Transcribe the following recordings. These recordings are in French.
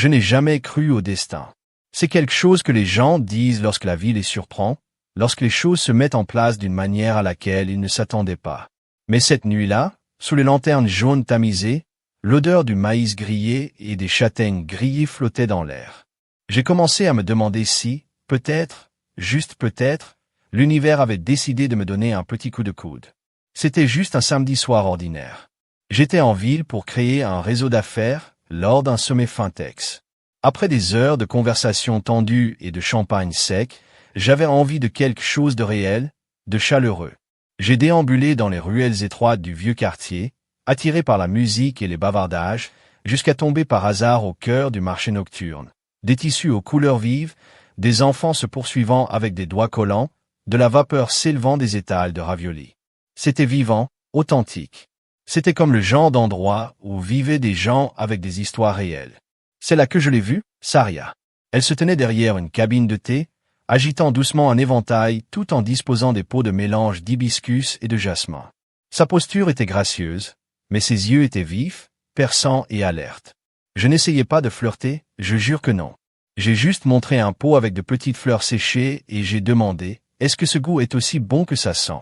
Je n'ai jamais cru au destin. C'est quelque chose que les gens disent lorsque la vie les surprend, lorsque les choses se mettent en place d'une manière à laquelle ils ne s'attendaient pas. Mais cette nuit-là, sous les lanternes jaunes tamisées, l'odeur du maïs grillé et des châtaignes grillées flottait dans l'air. J'ai commencé à me demander si, peut-être, juste peut-être, l'univers avait décidé de me donner un petit coup de coude. C'était juste un samedi soir ordinaire. J'étais en ville pour créer un réseau d'affaires lors d'un sommet Fintex. Après des heures de conversations tendues et de champagne sec, j'avais envie de quelque chose de réel, de chaleureux. J'ai déambulé dans les ruelles étroites du vieux quartier, attiré par la musique et les bavardages, jusqu'à tomber par hasard au cœur du marché nocturne. Des tissus aux couleurs vives, des enfants se poursuivant avec des doigts collants, de la vapeur s'élevant des étals de raviolis. C'était vivant, authentique. C'était comme le genre d'endroit où vivaient des gens avec des histoires réelles. C'est là que je l'ai vue, Saria. Elle se tenait derrière une cabine de thé, agitant doucement un éventail tout en disposant des pots de mélange d'hibiscus et de jasmin. Sa posture était gracieuse, mais ses yeux étaient vifs, perçants et alertes. Je n'essayais pas de flirter, je jure que non. J'ai juste montré un pot avec de petites fleurs séchées et j'ai demandé « Est-ce que ce goût est aussi bon que ça sent ?»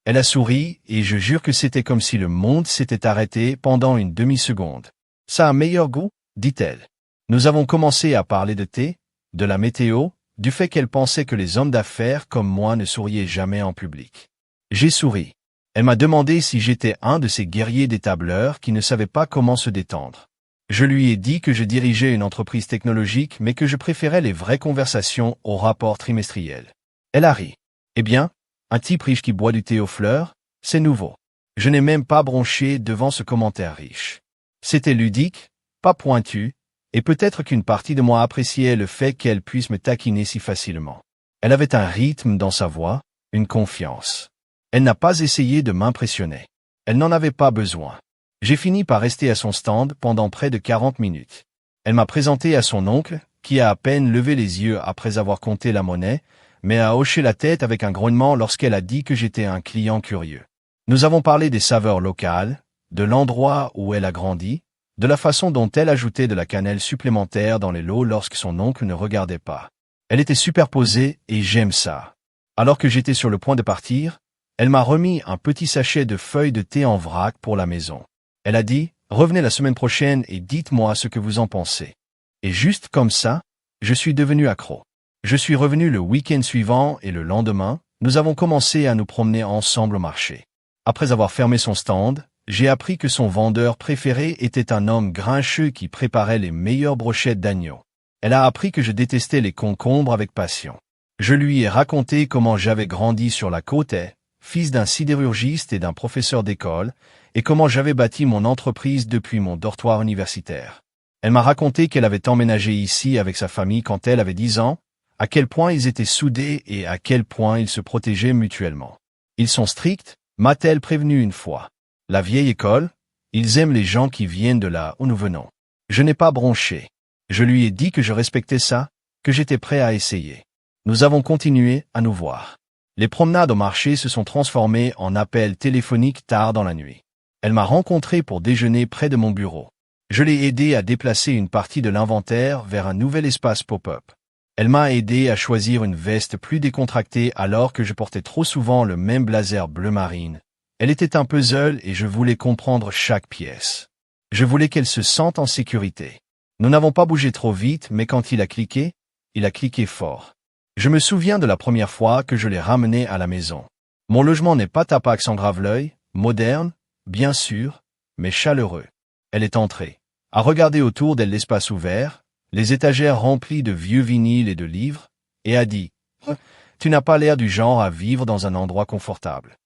Elle a souri et je jure que c'était comme si le monde s'était arrêté pendant une demi-seconde. « Ça a un meilleur goût ?» dit-elle. Nous avons commencé à parler de thé, de la météo, du fait qu'elle pensait que les hommes d'affaires comme moi ne souriaient jamais en public. J'ai souri. Elle m'a demandé si j'étais un de ces guerriers des tableurs qui ne savaient pas comment se détendre. Je lui ai dit que je dirigeais une entreprise technologique mais que je préférais les vraies conversations aux rapports trimestriels. Elle a ri. Eh bien, un type riche qui boit du thé aux fleurs, c'est nouveau. Je n'ai même pas bronché devant ce commentaire riche. C'était ludique, pas pointu, et peut-être qu'une partie de moi appréciait le fait qu'elle puisse me taquiner si facilement. Elle avait un rythme dans sa voix, une confiance. Elle n'a pas essayé de m'impressionner. Elle n'en avait pas besoin. J'ai fini par rester à son stand pendant près de 40 minutes. Elle m'a présenté à son oncle, qui a à peine levé les yeux après avoir compté la monnaie, mais a hoché la tête avec un grognement lorsqu'elle a dit que j'étais un client curieux. Nous avons parlé des saveurs locales, de l'endroit où elle a grandi, de la façon dont elle ajoutait de la cannelle supplémentaire dans les lots lorsque son oncle ne regardait pas. Elle était superposée et j'aime ça. Alors que j'étais sur le point de partir, elle m'a remis un petit sachet de feuilles de thé en vrac pour la maison. Elle a dit « Revenez la semaine prochaine et dites-moi ce que vous en pensez. » Et juste comme ça, je suis devenu accro. Je suis revenu le week-end suivant et le lendemain, nous avons commencé à nous promener ensemble au marché. Après avoir fermé son stand, j'ai appris que son vendeur préféré était un homme grincheux qui préparait les meilleures brochettes d'agneau. Elle a appris que je détestais les concombres avec passion. Je lui ai raconté comment j'avais grandi sur la côte est, fils d'un sidérurgiste et d'un professeur d'école, et comment j'avais bâti mon entreprise depuis mon dortoir universitaire. Elle m'a raconté qu'elle avait emménagé ici avec sa famille quand elle avait 10 ans, à quel point ils étaient soudés et à quel point ils se protégeaient mutuellement. Ils sont stricts, m'a-t-elle prévenu une fois. La vieille école, ils aiment les gens qui viennent de là où nous venons. Je n'ai pas bronché. Je lui ai dit que je respectais ça, que j'étais prêt à essayer. Nous avons continué à nous voir. Les promenades au marché se sont transformées en appels téléphoniques tard dans la nuit. Elle m'a rencontré pour déjeuner près de mon bureau. Je l'ai aidé à déplacer une partie de l'inventaire vers un nouvel espace pop-up. Elle m'a aidé à choisir une veste plus décontractée alors que je portais trop souvent le même blazer bleu marine. Elle était un puzzle et je voulais comprendre chaque pièce. Je voulais qu'elle se sente en sécurité. Nous n'avons pas bougé trop vite, mais quand il a cliqué fort. Je me souviens de la première fois que je l'ai ramenée à la maison. Mon logement n'est pas Tapax en Graveleuil, moderne, bien sûr, mais chaleureux. Elle est entrée, a regardé autour d'elle l'espace ouvert, les étagères remplies de vieux vinyles et de livres, et a dit « Tu n'as pas l'air du genre à vivre dans un endroit confortable. »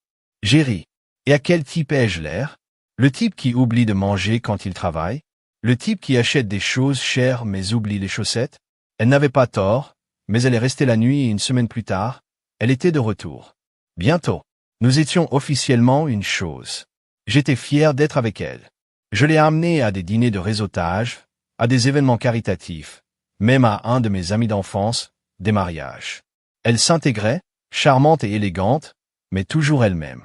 J'ai ri. Et à quel type ai-je l'air? Le type qui oublie de manger quand il travaille? Le type qui achète des choses chères mais oublie les chaussettes? Elle n'avait pas tort, mais elle est restée la nuit et une semaine plus tard, elle était de retour. Bientôt, nous étions officiellement une chose. J'étais fier d'être avec elle. Je l'ai amenée à des dîners de réseautage, à des événements caritatifs, même à un de mes amis d'enfance, des mariages. Elle s'intégrait, charmante et élégante, mais toujours elle-même.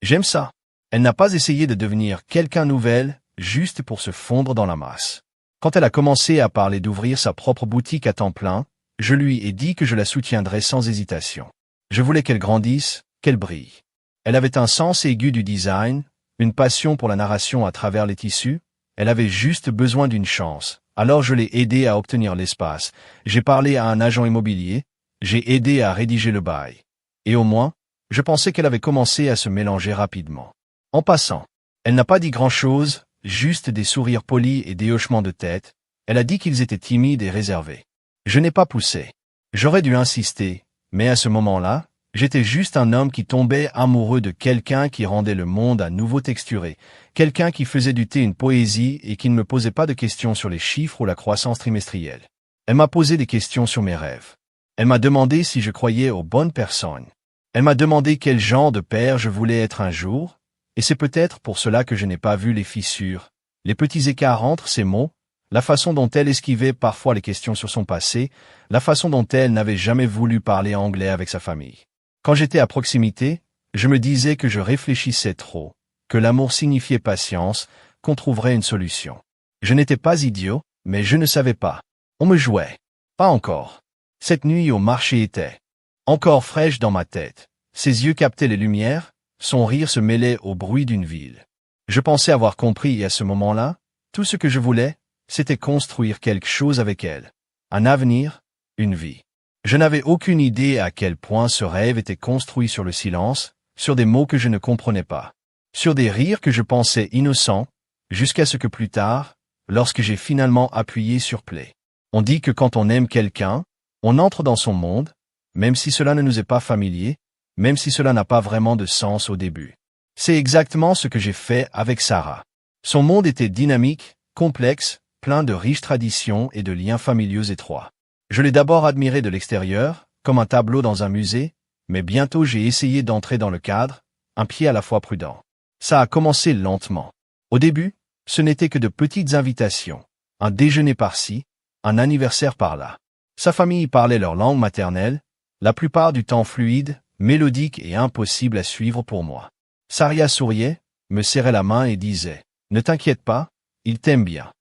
J'aime ça. Elle n'a pas essayé de devenir quelqu'un nouvel, juste pour se fondre dans la masse. Quand elle a commencé à parler d'ouvrir sa propre boutique à temps plein, je lui ai dit que je la soutiendrais sans hésitation. Je voulais qu'elle grandisse, qu'elle brille. Elle avait un sens aigu du design, une passion pour la narration à travers les tissus. Elle avait juste besoin d'une chance. Alors je l'ai aidée à obtenir l'espace. J'ai parlé à un agent immobilier. J'ai aidé à rédiger le bail. Et au moins, je pensais qu'elle avait commencé à se mélanger rapidement. En passant, elle n'a pas dit grand-chose, juste des sourires polis et des hochements de tête. Elle a dit qu'ils étaient timides et réservés. Je n'ai pas poussé. J'aurais dû insister, mais à ce moment-là, j'étais juste un homme qui tombait amoureux de quelqu'un qui rendait le monde à nouveau texturé, quelqu'un qui faisait du thé une poésie et qui ne me posait pas de questions sur les chiffres ou la croissance trimestrielle. Elle m'a posé des questions sur mes rêves. Elle m'a demandé si je croyais aux bonnes personnes. Elle m'a demandé quel genre de père je voulais être un jour, et c'est peut-être pour cela que je n'ai pas vu les fissures, les petits écarts entre ces mots, la façon dont elle esquivait parfois les questions sur son passé, la façon dont elle n'avait jamais voulu parler anglais avec sa famille. Quand j'étais à proximité, je me disais que je réfléchissais trop, que l'amour signifiait patience, qu'on trouverait une solution. Je n'étais pas idiot, mais je ne savais pas. On me jouait. Pas encore. Cette nuit au marché était encore fraîche dans ma tête. Ses yeux captaient les lumières, son rire se mêlait au bruit d'une ville. Je pensais avoir compris et à ce moment-là, tout ce que je voulais, c'était construire quelque chose avec elle. Un avenir, une vie. Je n'avais aucune idée à quel point ce rêve était construit sur le silence, sur des mots que je ne comprenais pas, sur des rires que je pensais innocents, jusqu'à ce que plus tard, lorsque j'ai finalement appuyé sur play. On dit que quand on aime quelqu'un, on entre dans son monde, même si cela ne nous est pas familier, même si cela n'a pas vraiment de sens au début. C'est exactement ce que j'ai fait avec Sarah. Son monde était dynamique, complexe, plein de riches traditions et de liens familiaux étroits. Je l'ai d'abord admiré de l'extérieur, comme un tableau dans un musée, mais bientôt j'ai essayé d'entrer dans le cadre, un pied à la fois prudent. Ça a commencé lentement. Au début, ce n'était que de petites invitations, un déjeuner par-ci, un anniversaire par-là. Sa famille parlait leur langue maternelle, la plupart du temps fluide, mélodique et impossible à suivre pour moi. Saria souriait, me serrait la main et disait « Ne t'inquiète pas, il t'aime bien. »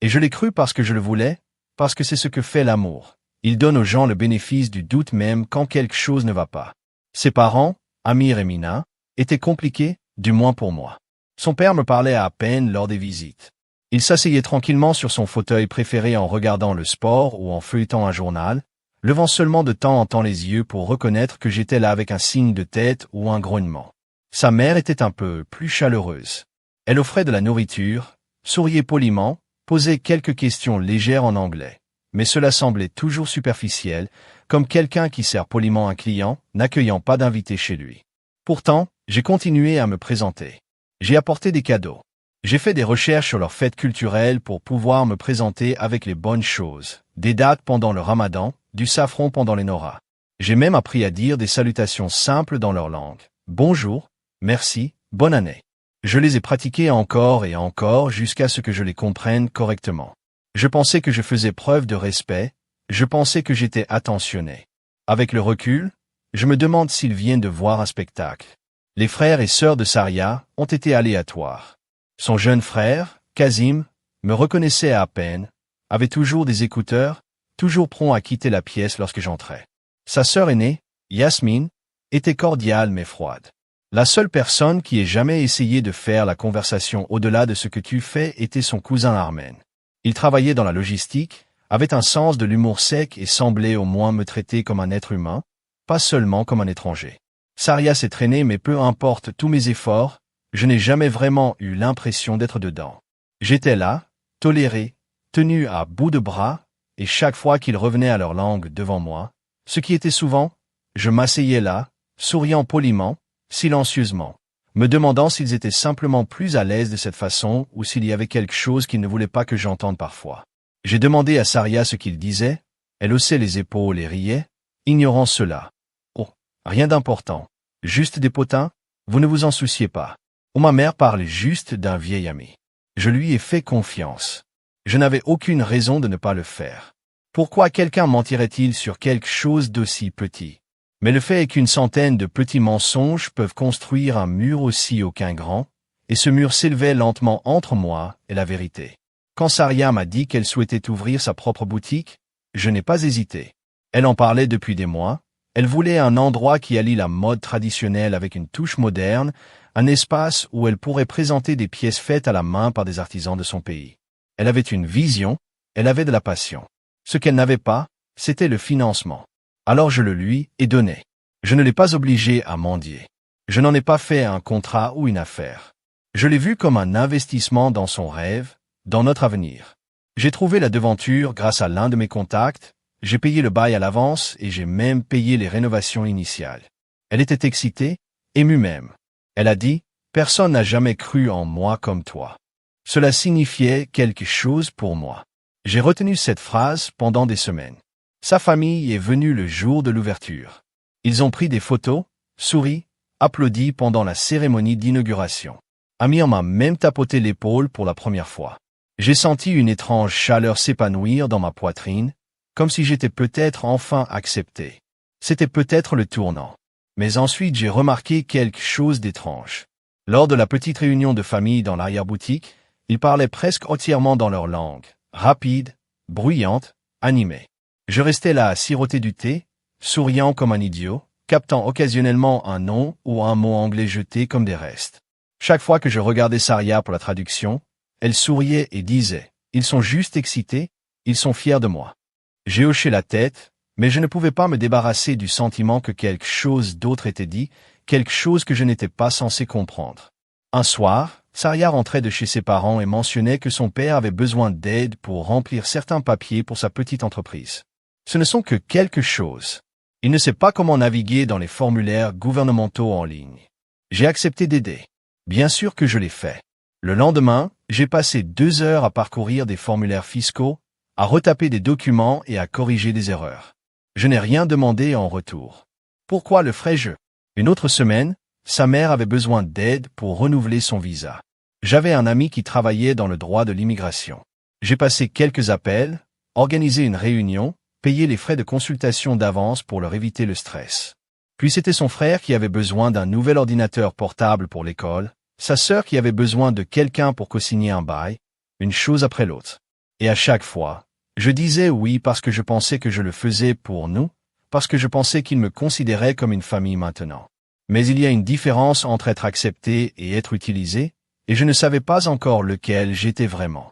Et je l'ai cru parce que je le voulais, parce que c'est ce que fait l'amour. Il donne aux gens le bénéfice du doute même quand quelque chose ne va pas. Ses parents, Amir et Mina, étaient compliqués, du moins pour moi. Son père me parlait à peine lors des visites. Il s'asseyait tranquillement sur son fauteuil préféré en regardant le sport ou en feuilletant un journal, levant seulement de temps en temps les yeux pour reconnaître que j'étais là avec un signe de tête ou un grognement. Sa mère était un peu plus chaleureuse. Elle offrait de la nourriture, souriait poliment, posait quelques questions légères en anglais. Mais cela semblait toujours superficiel, comme quelqu'un qui sert poliment un client, n'accueillant pas d'invité chez lui. Pourtant, j'ai continué à me présenter. J'ai apporté des cadeaux. J'ai fait des recherches sur leurs fêtes culturelles pour pouvoir me présenter avec les bonnes choses. Des dates pendant le Ramadan, du safran pendant les Noras. J'ai même appris à dire des salutations simples dans leur langue. Bonjour, merci, bonne année. Je les ai pratiquées encore et encore jusqu'à ce que je les comprenne correctement. Je pensais que je faisais preuve de respect, je pensais que j'étais attentionné. Avec le recul, je me demande s'ils viennent de voir un spectacle. Les frères et sœurs de Saria ont été aléatoires. Son jeune frère, Kazim, me reconnaissait à peine, avait toujours des écouteurs, toujours prompt à quitter la pièce lorsque j'entrais. Sa sœur aînée, Yasmine, était cordiale mais froide. La seule personne qui ait jamais essayé de faire la conversation au-delà de ce que tu fais était son cousin Armen. Il travaillait dans la logistique, avait un sens de l'humour sec et semblait au moins me traiter comme un être humain, pas seulement comme un étranger. Saria s'est traînée mais peu importe tous mes efforts, je n'ai jamais vraiment eu l'impression d'être dedans. J'étais là, toléré, tenu à bout de bras, et chaque fois qu'ils revenaient à leur langue devant moi, ce qui était souvent, je m'asseyais là, souriant poliment, silencieusement, me demandant s'ils étaient simplement plus à l'aise de cette façon ou s'il y avait quelque chose qu'ils ne voulaient pas que j'entende parfois. J'ai demandé à Saria ce qu'il disait, elle haussait les épaules et riait, ignorant cela. Oh, rien d'important, juste des potins, vous ne vous en souciez pas. Ou ma mère parle juste d'un vieil ami. Je lui ai fait confiance. Je n'avais aucune raison de ne pas le faire. Pourquoi quelqu'un mentirait-il sur quelque chose d'aussi petit? Mais le fait est qu'une centaine de petits mensonges peuvent construire un mur aussi haut qu'un grand, et ce mur s'élevait lentement entre moi et la vérité. Quand Saria m'a dit qu'elle souhaitait ouvrir sa propre boutique, je n'ai pas hésité. Elle en parlait depuis des mois. Elle voulait un endroit qui allie la mode traditionnelle avec une touche moderne, un espace où elle pourrait présenter des pièces faites à la main par des artisans de son pays. Elle avait une vision, elle avait de la passion. Ce qu'elle n'avait pas, c'était le financement. Alors je le lui ai donné. Je ne l'ai pas obligé à mendier. Je n'en ai pas fait un contrat ou une affaire. Je l'ai vu comme un investissement dans son rêve, dans notre avenir. J'ai trouvé la devanture grâce à l'un de mes contacts, j'ai payé le bail à l'avance et j'ai même payé les rénovations initiales. Elle était excitée, émue même. Elle a dit, « Personne n'a jamais cru en moi comme toi. » Cela signifiait quelque chose pour moi. J'ai retenu cette phrase pendant des semaines. Sa famille est venue le jour de l'ouverture. Ils ont pris des photos, souri, applaudi pendant la cérémonie d'inauguration. Amir m'a même tapoté l'épaule pour la première fois. J'ai senti une étrange chaleur s'épanouir dans ma poitrine, comme si j'étais peut-être enfin accepté. C'était peut-être le tournant. Mais ensuite j'ai remarqué quelque chose d'étrange. Lors de la petite réunion de famille dans l'arrière-boutique, ils parlaient presque entièrement dans leur langue, rapide, bruyante, animée. Je restais là à siroter du thé, souriant comme un idiot, captant occasionnellement un nom ou un mot anglais jeté comme des restes. Chaque fois que je regardais Saria pour la traduction, elle souriait et disait « Ils sont juste excités, ils sont fiers de moi ». J'ai hoché la tête, mais je ne pouvais pas me débarrasser du sentiment que quelque chose d'autre était dit, quelque chose que je n'étais pas censé comprendre. Un soir, Saria rentrait de chez ses parents et mentionnait que son père avait besoin d'aide pour remplir certains papiers pour sa petite entreprise. Ce ne sont que quelque chose. Il ne sait pas comment naviguer dans les formulaires gouvernementaux en ligne. J'ai accepté d'aider. Bien sûr que je l'ai fait. Le lendemain, j'ai passé 2 heures à parcourir des formulaires fiscaux, à retaper des documents et à corriger des erreurs. Je n'ai rien demandé en retour. Pourquoi le ferais-je? Une autre semaine, sa mère avait besoin d'aide pour renouveler son visa. J'avais un ami qui travaillait dans le droit de l'immigration. J'ai passé quelques appels, organisé une réunion, payé les frais de consultation d'avance pour leur éviter le stress. Puis c'était son frère qui avait besoin d'un nouvel ordinateur portable pour l'école, sa sœur qui avait besoin de quelqu'un pour co-signer un bail, une chose après l'autre. Et à chaque fois, je disais oui parce que je pensais que je le faisais pour nous, parce que je pensais qu'ils me considéraient comme une famille maintenant. Mais il y a une différence entre être accepté et être utilisé, et je ne savais pas encore lequel j'étais vraiment.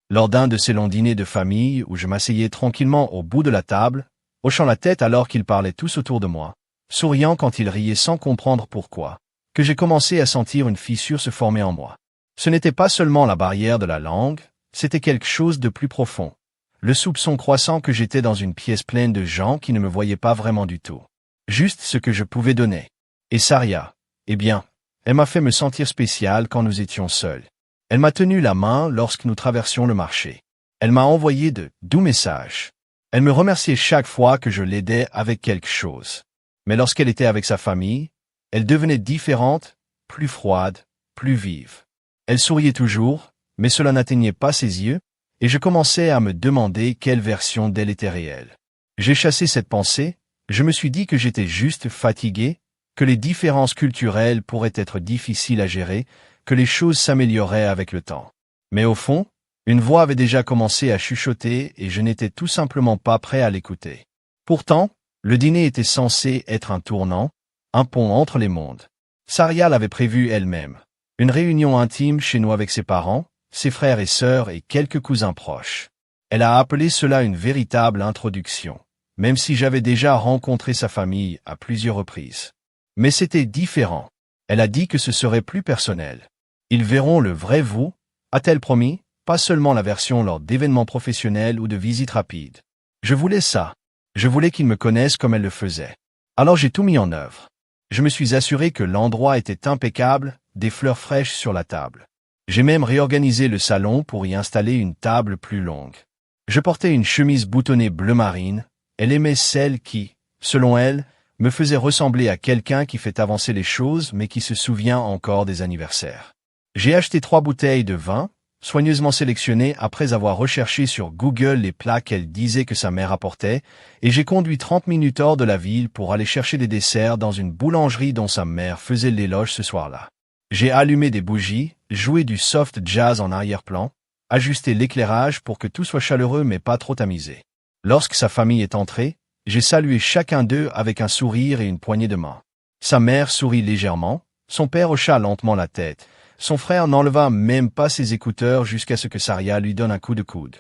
Lors d'un de ces longs dîners de famille où je m'asseyais tranquillement au bout de la table, hochant la tête alors qu'ils parlaient tous autour de moi, souriant quand ils riaient sans comprendre pourquoi, que j'ai commencé à sentir une fissure se former en moi. Ce n'était pas seulement la barrière de la langue, c'était quelque chose de plus profond. Le soupçon croissant que j'étais dans une pièce pleine de gens qui ne me voyaient pas vraiment du tout. Juste ce que je pouvais donner. Et Saria, eh bien, elle m'a fait me sentir spécial quand nous étions seuls. Elle m'a tenu la main lorsque nous traversions le marché. Elle m'a envoyé de doux messages. Elle me remerciait chaque fois que je l'aidais avec quelque chose. Mais lorsqu'elle était avec sa famille, elle devenait différente, plus froide, plus vive. Elle souriait toujours, mais cela n'atteignait pas ses yeux, et je commençais à me demander quelle version d'elle était réelle. J'ai chassé cette pensée, je me suis dit que j'étais juste fatigué, que les différences culturelles pourraient être difficiles à gérer, que les choses s'amélioraient avec le temps. Mais au fond, une voix avait déjà commencé à chuchoter et je n'étais tout simplement pas prêt à l'écouter. Pourtant, le dîner était censé être un tournant, un pont entre les mondes. Saria l'avait prévu elle-même. Une réunion intime chez nous avec ses parents, ses frères et sœurs et quelques cousins proches. Elle a appelé cela une véritable introduction, même si j'avais déjà rencontré sa famille à plusieurs reprises. Mais c'était différent. Elle a dit que ce serait plus personnel. Ils verront le vrai vous, a-t-elle promis, pas seulement la version lors d'événements professionnels ou de visites rapides. Je voulais ça. Je voulais qu'ils me connaissent comme elle le faisait. Alors j'ai tout mis en œuvre. Je me suis assuré que l'endroit était impeccable, des fleurs fraîches sur la table. J'ai même réorganisé le salon pour y installer une table plus longue. Je portais une chemise boutonnée bleu marine. Elle aimait celle qui, selon elle, me faisait ressembler à quelqu'un qui fait avancer les choses mais qui se souvient encore des anniversaires. J'ai acheté 3 bouteilles de vin, soigneusement sélectionnées après avoir recherché sur Google les plats qu'elle disait que sa mère apportait, et j'ai conduit 30 minutes hors de la ville pour aller chercher des desserts dans une boulangerie dont sa mère faisait l'éloge ce soir-là. J'ai allumé des bougies, joué du soft jazz en arrière-plan, ajusté l'éclairage pour que tout soit chaleureux mais pas trop tamisé. Lorsque sa famille est entrée, j'ai salué chacun d'eux avec un sourire et une poignée de main. Sa mère sourit légèrement, son père hocha lentement la tête, son frère n'enleva même pas ses écouteurs jusqu'à ce que Saria lui donne un coup de coude.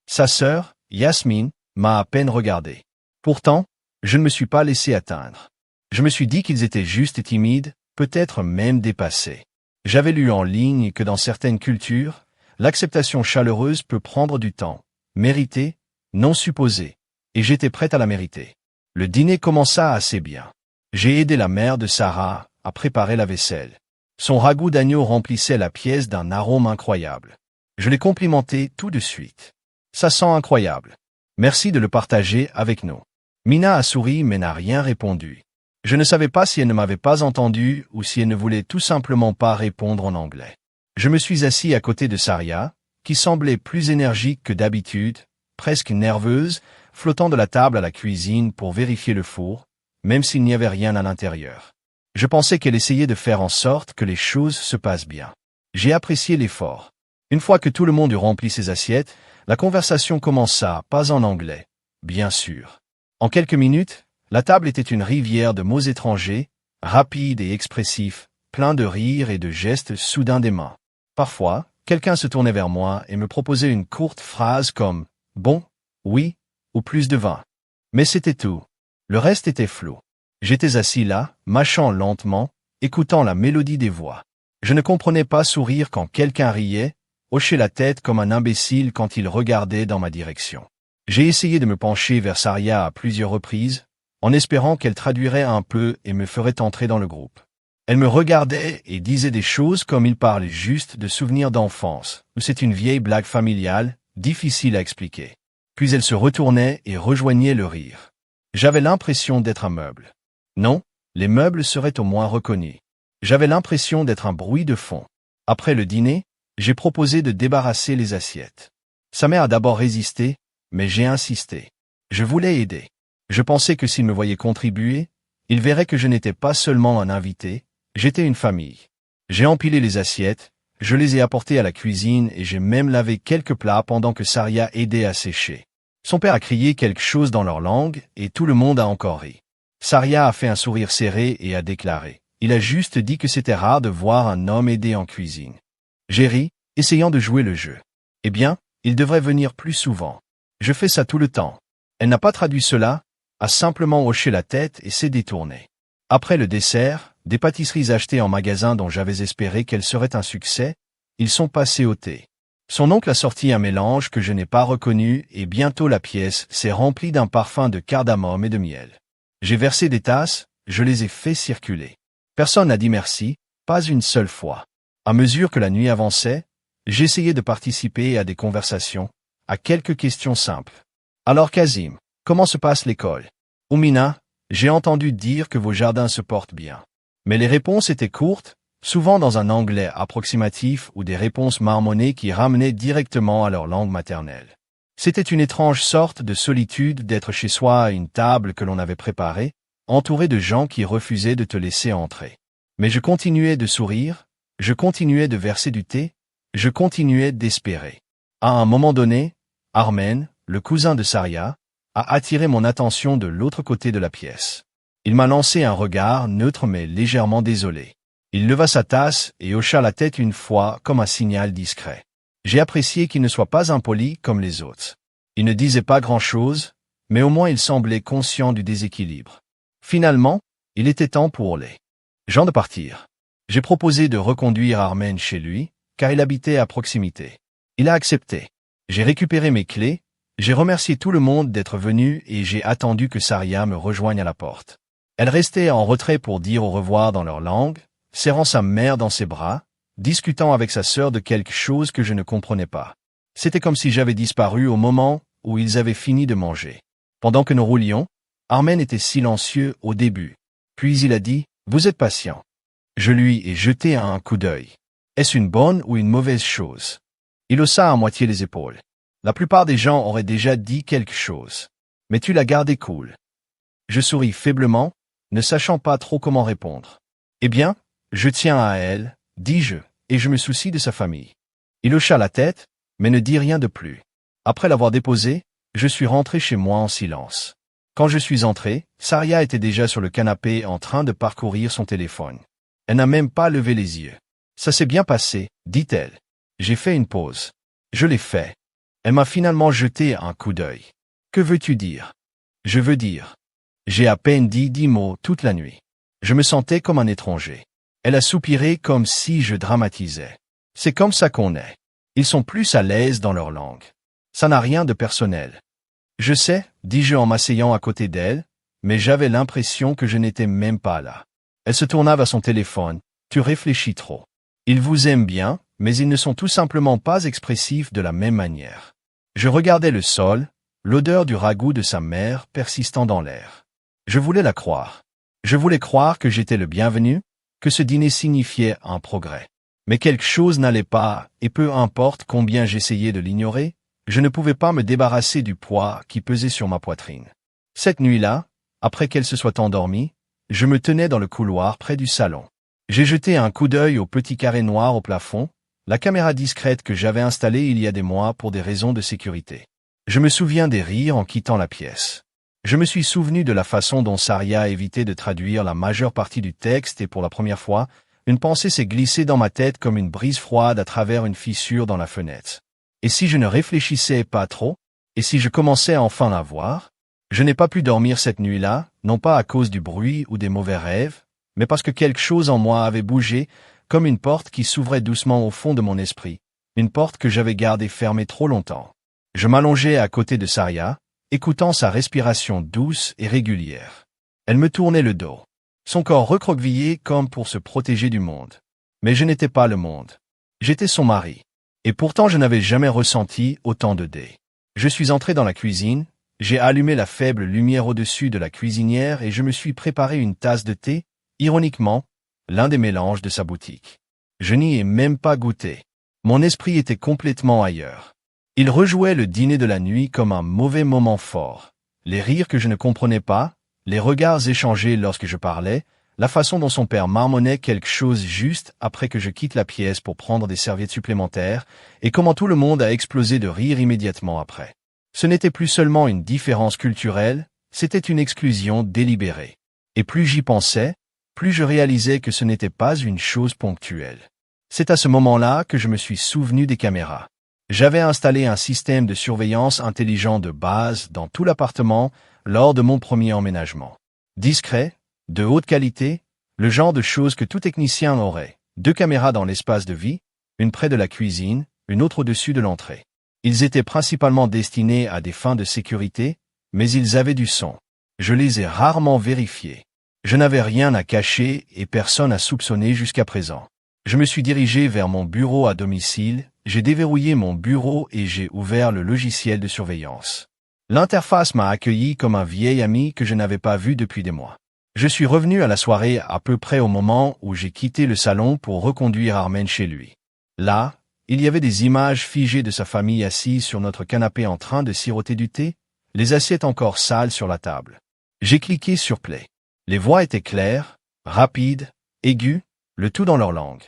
Sa sœur, Yasmine, m'a à peine regardé. Pourtant, je ne me suis pas laissé atteindre. Je me suis dit qu'ils étaient juste timides, peut-être même dépassés. J'avais lu en ligne que dans certaines cultures, l'acceptation chaleureuse peut prendre du temps, méritée, non supposée, et j'étais prête à la mériter. Le dîner commença assez bien. J'ai aidé la mère de Sarah à préparer la vaisselle. Son ragoût d'agneau remplissait la pièce d'un arôme incroyable. Je l'ai complimenté tout de suite. Ça sent incroyable. Merci de le partager avec nous. Mina a souri mais n'a rien répondu. Je ne savais pas si elle ne m'avait pas entendu ou si elle ne voulait tout simplement pas répondre en anglais. Je me suis assis à côté de Saria, qui semblait plus énergique que d'habitude, presque nerveuse, flottant de la table à la cuisine pour vérifier le four, même s'il n'y avait rien à l'intérieur. Je pensais qu'elle essayait de faire en sorte que les choses se passent bien. J'ai apprécié l'effort. Une fois que tout le monde eut rempli ses assiettes, la conversation commença, pas en anglais, bien sûr. En quelques minutes, la table était une rivière de mots étrangers, rapides et expressifs, pleins de rires et de gestes soudains des mains. Parfois, quelqu'un se tournait vers moi et me proposait une courte phrase comme « bon »,« oui » ou « plus de vin ». Mais c'était tout. Le reste était flou. J'étais assis là, mâchant lentement, écoutant la mélodie des voix. Je ne comprenais pas sourire quand quelqu'un riait, hocher la tête comme un imbécile quand il regardait dans ma direction. J'ai essayé de me pencher vers Saria à plusieurs reprises, en espérant qu'elle traduirait un peu et me ferait entrer dans le groupe. Elle me regardait et disait des choses comme il parlait juste de souvenirs d'enfance, ou c'est une vieille blague familiale, difficile à expliquer. Puis elle se retournait et rejoignait le rire. J'avais l'impression d'être un meuble. Non, les meubles seraient au moins reconnus. J'avais l'impression d'être un bruit de fond. Après le dîner, j'ai proposé de débarrasser les assiettes. Sa mère a d'abord résisté, mais j'ai insisté. Je voulais aider. Je pensais que s'il me voyait contribuer, il verrait que je n'étais pas seulement un invité, j'étais une famille. J'ai empilé les assiettes, je les ai apportées à la cuisine et j'ai même lavé quelques plats pendant que Saria aidait à sécher. Son père a crié quelque chose dans leur langue et tout le monde a encore ri. Saria a fait un sourire serré et a déclaré. Il a juste dit que c'était rare de voir un homme aider en cuisine. J'ai ri, essayant de jouer le jeu. Eh bien, il devrait venir plus souvent. Je fais ça tout le temps. Elle n'a pas traduit cela, a simplement hoché la tête et s'est détournée. Après le dessert, des pâtisseries achetées en magasin dont j'avais espéré qu'elles seraient un succès, ils sont passés au thé. Son oncle a sorti un mélange que je n'ai pas reconnu et bientôt la pièce s'est remplie d'un parfum de cardamome et de miel. J'ai versé des tasses, je les ai fait circuler. Personne n'a dit merci, pas une seule fois. À mesure que la nuit avançait, j'essayais de participer à des conversations, à quelques questions simples. Alors Kazim, comment se passe l'école? Ou Mina, j'ai entendu dire que vos jardins se portent bien. Mais les réponses étaient courtes, souvent dans un anglais approximatif ou des réponses marmonnées qui ramenaient directement à leur langue maternelle. C'était une étrange sorte de solitude d'être chez soi à une table que l'on avait préparée, entouré de gens qui refusaient de te laisser entrer. Mais je continuais de sourire, je continuais de verser du thé, je continuais d'espérer. À un moment donné, Armen, le cousin de Saria, a attiré mon attention de l'autre côté de la pièce. Il m'a lancé un regard neutre mais légèrement désolé. Il leva sa tasse et hocha la tête une fois comme un signal discret. J'ai apprécié qu'il ne soit pas impoli comme les autres. Il ne disait pas grand-chose, mais au moins il semblait conscient du déséquilibre. Finalement, il était temps pour les gens de partir. J'ai proposé de reconduire Armen chez lui, car il habitait à proximité. Il a accepté. J'ai récupéré mes clés, j'ai remercié tout le monde d'être venu et j'ai attendu que Saria me rejoigne à la porte. Elle restait en retrait pour dire au revoir dans leur langue, serrant sa mère dans ses bras, discutant avec sa sœur de quelque chose que je ne comprenais pas. C'était comme si j'avais disparu au moment où ils avaient fini de manger. Pendant que nous roulions, Armen était silencieux au début. Puis il a dit « Vous êtes patient ». Je lui ai jeté un coup d'œil. Est-ce une bonne ou une mauvaise chose? Il haussa à moitié les épaules. La plupart des gens auraient déjà dit quelque chose. Mais tu l'as gardé cool. Je souris faiblement, ne sachant pas trop comment répondre. Eh bien, je tiens à elle, dis-je, et je me soucie de sa famille. Il hocha la tête, mais ne dis rien de plus. Après l'avoir déposé, je suis rentré chez moi en silence. Quand je suis entré, Saria était déjà sur le canapé en train de parcourir son téléphone. Elle n'a même pas levé les yeux. Ça s'est bien passé, dit-elle. J'ai fait une pause. Je l'ai fait. Elle m'a finalement jeté un coup d'œil. Que veux-tu dire? Je veux dire. J'ai à peine dit 10 mots toute la nuit. Je me sentais comme un étranger. Elle a soupiré comme si je dramatisais. C'est comme ça qu'on est. Ils sont plus à l'aise dans leur langue. Ça n'a rien de personnel. Je sais, dis-je en m'asseyant à côté d'elle, mais j'avais l'impression que je n'étais même pas là. Elle se tourna vers son téléphone. Tu réfléchis trop. Ils vous aiment bien, mais ils ne sont tout simplement pas expressifs de la même manière. Je regardais le sol, l'odeur du ragoût de sa mère persistant dans l'air. Je voulais la croire. Je voulais croire que j'étais le bienvenu, que ce dîner signifiait un progrès. Mais quelque chose n'allait pas, et peu importe combien j'essayais de l'ignorer, je ne pouvais pas me débarrasser du poids qui pesait sur ma poitrine. Cette nuit-là, après qu'elle se soit endormie, je me tenais dans le couloir près du salon. J'ai jeté un coup d'œil au petit carré noir au plafond, la caméra discrète que j'avais installée il y a des mois pour des raisons de sécurité. Je me souviens des rires en quittant la pièce. Je me suis souvenu de la façon dont Saria a évité de traduire la majeure partie du texte et pour la première fois, une pensée s'est glissée dans ma tête comme une brise froide à travers une fissure dans la fenêtre. Et si je ne réfléchissais pas trop? Et si je commençais à enfin la voir? Je n'ai pas pu dormir cette nuit-là, non pas à cause du bruit ou des mauvais rêves, mais parce que quelque chose en moi avait bougé, comme une porte qui s'ouvrait doucement au fond de mon esprit, une porte que j'avais gardée fermée trop longtemps. Je m'allongeais à côté de Saria, écoutant sa respiration douce et régulière. Elle me tournait le dos, son corps recroquevillé comme pour se protéger du monde. Mais je n'étais pas le monde. J'étais son mari. Et pourtant je n'avais jamais ressenti autant de dé. Je suis entré dans la cuisine, j'ai allumé la faible lumière au-dessus de la cuisinière et je me suis préparé une tasse de thé, ironiquement, l'un des mélanges de sa boutique. Je n'y ai même pas goûté. Mon esprit était complètement ailleurs. Il rejouait le dîner de la nuit comme un mauvais moment fort. Les rires que je ne comprenais pas, les regards échangés lorsque je parlais, la façon dont son père marmonnait quelque chose juste après que je quitte la pièce pour prendre des serviettes supplémentaires, et comment tout le monde a explosé de rire immédiatement après. Ce n'était plus seulement une différence culturelle, c'était une exclusion délibérée. Et plus j'y pensais, plus je réalisais que ce n'était pas une chose ponctuelle. C'est à ce moment-là que je me suis souvenu des caméras. J'avais installé un système de surveillance intelligent de base dans tout l'appartement lors de mon premier emménagement. Discret, de haute qualité, le genre de choses que tout technicien aurait. 2 caméras dans l'espace de vie, une près de la cuisine, une autre au-dessus de l'entrée. Ils étaient principalement destinés à des fins de sécurité, mais ils avaient du son. Je les ai rarement vérifiés. Je n'avais rien à cacher et personne à soupçonner jusqu'à présent. Je me suis dirigé vers mon bureau à domicile, j'ai déverrouillé mon bureau et j'ai ouvert le logiciel de surveillance. L'interface m'a accueilli comme un vieil ami que je n'avais pas vu depuis des mois. Je suis revenu à la soirée à peu près au moment où j'ai quitté le salon pour reconduire Armen chez lui. Là, il y avait des images figées de sa famille assise sur notre canapé en train de siroter du thé, les assiettes encore sales sur la table. J'ai cliqué sur Play. Les voix étaient claires, rapides, aiguës, le tout dans leur langue.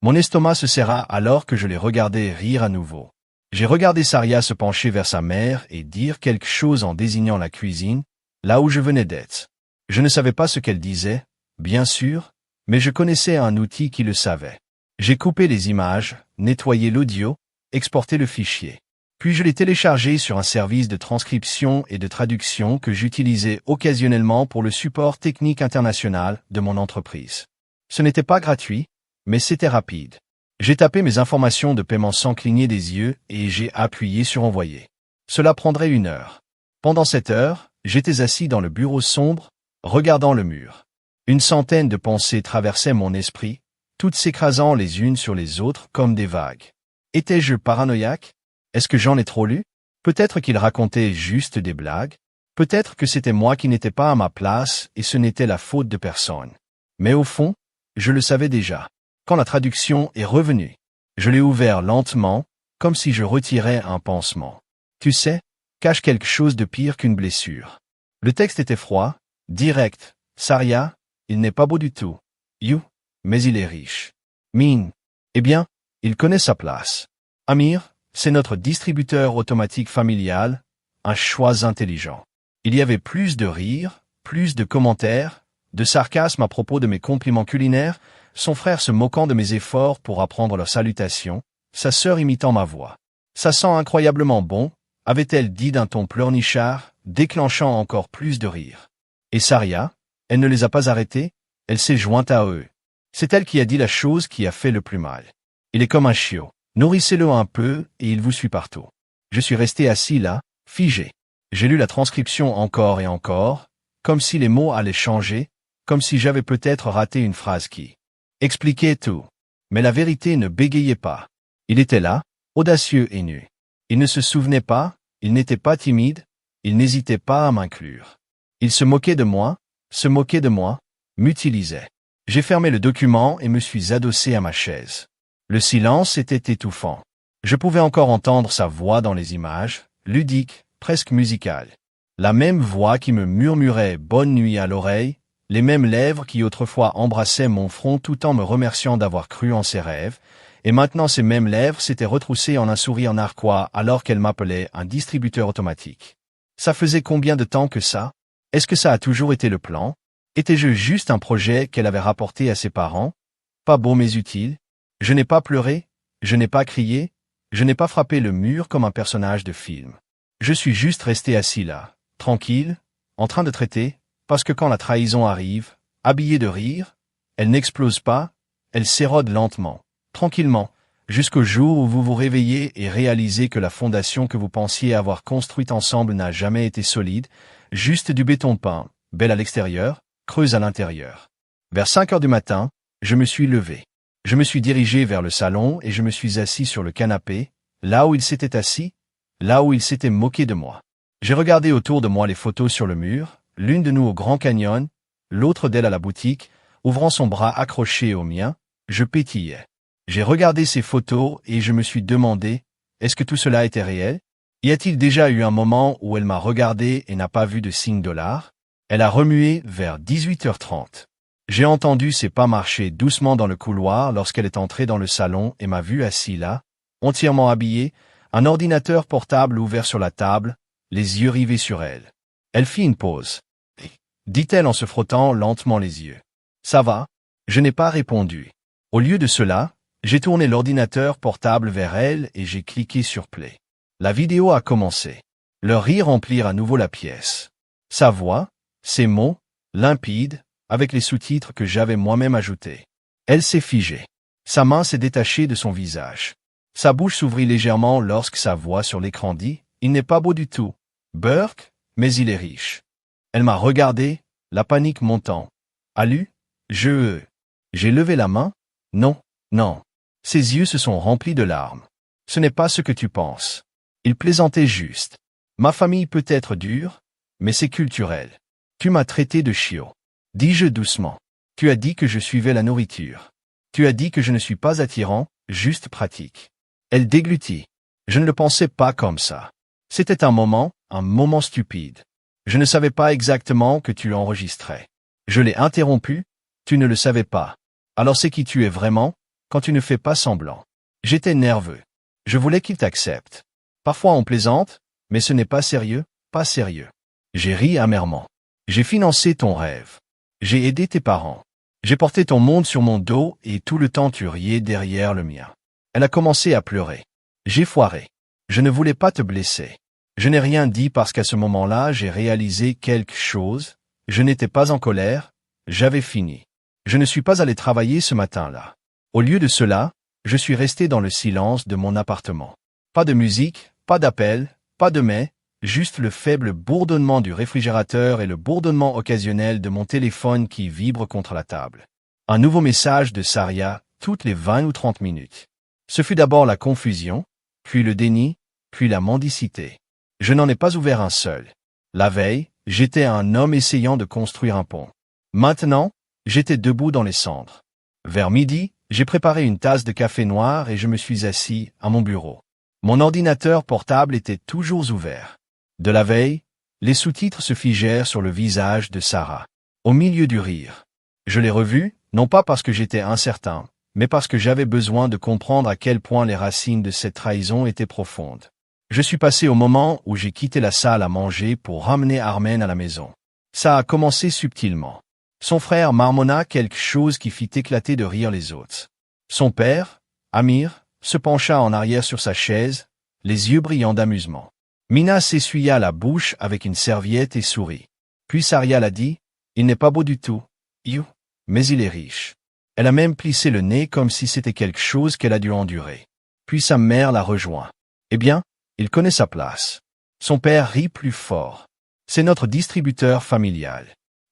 Mon estomac se serra alors que je les regardais rire à nouveau. J'ai regardé Saria se pencher vers sa mère et dire quelque chose en désignant la cuisine, là où je venais d'être. Je ne savais pas ce qu'elle disait, bien sûr, mais je connaissais un outil qui le savait. J'ai coupé les images, nettoyé l'audio, exporté le fichier. Puis je l'ai téléchargé sur un service de transcription et de traduction que j'utilisais occasionnellement pour le support technique international de mon entreprise. Ce n'était pas gratuit, mais c'était rapide. J'ai tapé mes informations de paiement sans cligner des yeux et j'ai appuyé sur Envoyer. Cela prendrait 1 heure. Pendant cette heure, j'étais assis dans le bureau sombre, regardant le mur. Une centaine de pensées traversaient mon esprit, toutes s'écrasant les unes sur les autres comme des vagues. Étais-je paranoïaque? Est-ce que j'en ai trop lu? Peut-être qu'il racontait juste des blagues. Peut-être que c'était moi qui n'étais pas à ma place et ce n'était la faute de personne. Mais au fond, je le savais déjà. Quand la traduction est revenue, je l'ai ouvert lentement, comme si je retirais un pansement. Tu sais, cache quelque chose de pire qu'une blessure. Le texte était froid, direct. Saria, il n'est pas beau du tout. You, mais il est riche. Min, eh bien, il connaît sa place. Amir, C'est notre distributeur automatique familial, un choix intelligent. Il y avait plus de rires, plus de commentaires, de sarcasme à propos de mes compliments culinaires, son frère se moquant de mes efforts pour apprendre leurs salutations, sa sœur imitant ma voix. Ça sent incroyablement bon, avait-elle dit d'un ton pleurnichard, déclenchant encore plus de rires. Et Saria, elle ne les a pas arrêtés, elle s'est jointe à eux. C'est elle qui a dit la chose qui a fait le plus mal. Il est comme un chiot. Nourrissez-le un peu et il vous suit partout. Je suis resté assis là, figé. J'ai lu la transcription encore et encore, comme si les mots allaient changer, comme si j'avais peut-être raté une phrase qui expliquait tout. Mais la vérité ne bégayait pas. Il était là, audacieux et nu. Il ne se souvenait pas, il n'était pas timide, il n'hésitait pas à m'inclure. Il se moquait de moi, m'utilisait. J'ai fermé le document et me suis adossé à ma chaise. Le silence était étouffant. Je pouvais encore entendre sa voix dans les images, ludique, presque musicale. La même voix qui me murmurait « bonne nuit » à l'oreille, les mêmes lèvres qui autrefois embrassaient mon front tout en me remerciant d'avoir cru en ses rêves, et maintenant ces mêmes lèvres s'étaient retroussées en un sourire narquois alors qu'elle m'appelait un distributeur automatique. Ça faisait combien de temps que ça? Est-ce que ça a toujours été le plan? Étais-je juste un projet qu'elle avait rapporté à ses parents? Pas beau mais utile? Je n'ai pas pleuré, je n'ai pas crié, je n'ai pas frappé le mur comme un personnage de film. Je suis juste resté assis là, tranquille, en train de traiter, parce que quand la trahison arrive, habillée de rire, elle n'explose pas, elle s'érode lentement, tranquillement, jusqu'au jour où vous vous réveillez et réalisez que la fondation que vous pensiez avoir construite ensemble n'a jamais été solide, juste du béton peint, belle à l'extérieur, creuse à l'intérieur. Vers 5 heures du matin, je me suis levé. Je me suis dirigé vers le salon et je me suis assis sur le canapé, là où il s'était assis, là où il s'était moqué de moi. J'ai regardé autour de moi les photos sur le mur, l'une de nous au Grand Canyon, l'autre d'elle à la boutique, ouvrant son bras accroché au mien, je pétillais. J'ai regardé ces photos et je me suis demandé, est-ce que tout cela était réel? Y a-t-il déjà eu un moment où elle m'a regardé et n'a pas vu de signe $? Elle a remué vers 18h30. J'ai entendu ses pas marcher doucement dans le couloir lorsqu'elle est entrée dans le salon et m'a vu assis là, entièrement habillé, un ordinateur portable ouvert sur la table, les yeux rivés sur elle. Elle fit une pause. Dit-elle en se frottant lentement les yeux. Ça va? Je n'ai pas répondu. Au lieu de cela, j'ai tourné l'ordinateur portable vers elle et j'ai cliqué sur play. La vidéo a commencé. Leurs rires remplirent à nouveau la pièce. Sa voix, ses mots, limpides, avec les sous-titres que j'avais moi-même ajoutés. Elle s'est figée. Sa main s'est détachée de son visage. Sa bouche s'ouvrit légèrement lorsque sa voix sur l'écran dit « Il n'est pas beau du tout, Burke, mais il est riche ». Elle m'a regardé, la panique montant. « Alu, J'ai levé la main. Non, non. Ses yeux se sont remplis de larmes. Ce n'est pas ce que tu penses. Il plaisantait juste. Ma famille peut être dure, mais c'est culturel. Tu m'as traité de chiot. Dis-je doucement. Tu as dit que je suivais la nourriture. Tu as dit que je ne suis pas attirant, juste pratique. Elle déglutit. Je ne le pensais pas comme ça. C'était un moment stupide. Je ne savais pas exactement que tu enregistrais. Je l'ai interrompu. Tu ne le savais pas. Alors c'est qui tu es vraiment, quand tu ne fais pas semblant. J'étais nerveux. Je voulais qu'il t'accepte. Parfois on plaisante, mais ce n'est pas sérieux, pas sérieux. J'ai ri amèrement. J'ai financé ton rêve. J'ai aidé tes parents. J'ai porté ton monde sur mon dos et tout le temps tu riais derrière le mien. Elle a commencé à pleurer. J'ai foiré. Je ne voulais pas te blesser. Je n'ai rien dit parce qu'à ce moment-là, j'ai réalisé quelque chose. Je n'étais pas en colère. J'avais fini. Je ne suis pas allé travailler ce matin-là. Au lieu de cela, je suis resté dans le silence de mon appartement. Pas de musique, pas d'appel, pas de mais, juste le faible bourdonnement du réfrigérateur et le bourdonnement occasionnel de mon téléphone qui vibre contre la table. Un nouveau message de Saria, toutes les 20 ou 30 minutes. Ce fut d'abord la confusion, puis le déni, puis la mendicité. Je n'en ai pas ouvert un seul. La veille, j'étais un homme essayant de construire un pont. Maintenant, j'étais debout dans les cendres. Vers midi, j'ai préparé une tasse de café noir et je me suis assis à mon bureau. Mon ordinateur portable était toujours ouvert. De la veille, les sous-titres se figèrent sur le visage de Sarah, au milieu du rire. Je l'ai revu, non pas parce que j'étais incertain, mais parce que j'avais besoin de comprendre à quel point les racines de cette trahison étaient profondes. Je suis passé au moment où j'ai quitté la salle à manger pour ramener Armen à la maison. Ça a commencé subtilement. Son frère marmonna quelque chose qui fit éclater de rire les autres. Son père, Amir, se pencha en arrière sur sa chaise, les yeux brillants d'amusement. Mina s'essuya la bouche avec une serviette et sourit. Puis Saria l'a dit, « Il n'est pas beau du tout, mais il est riche. » Elle a même plissé le nez comme si c'était quelque chose qu'elle a dû endurer. Puis sa mère la rejoint. « Eh bien, il connaît sa place. » Son père rit plus fort. « C'est notre distributeur familial.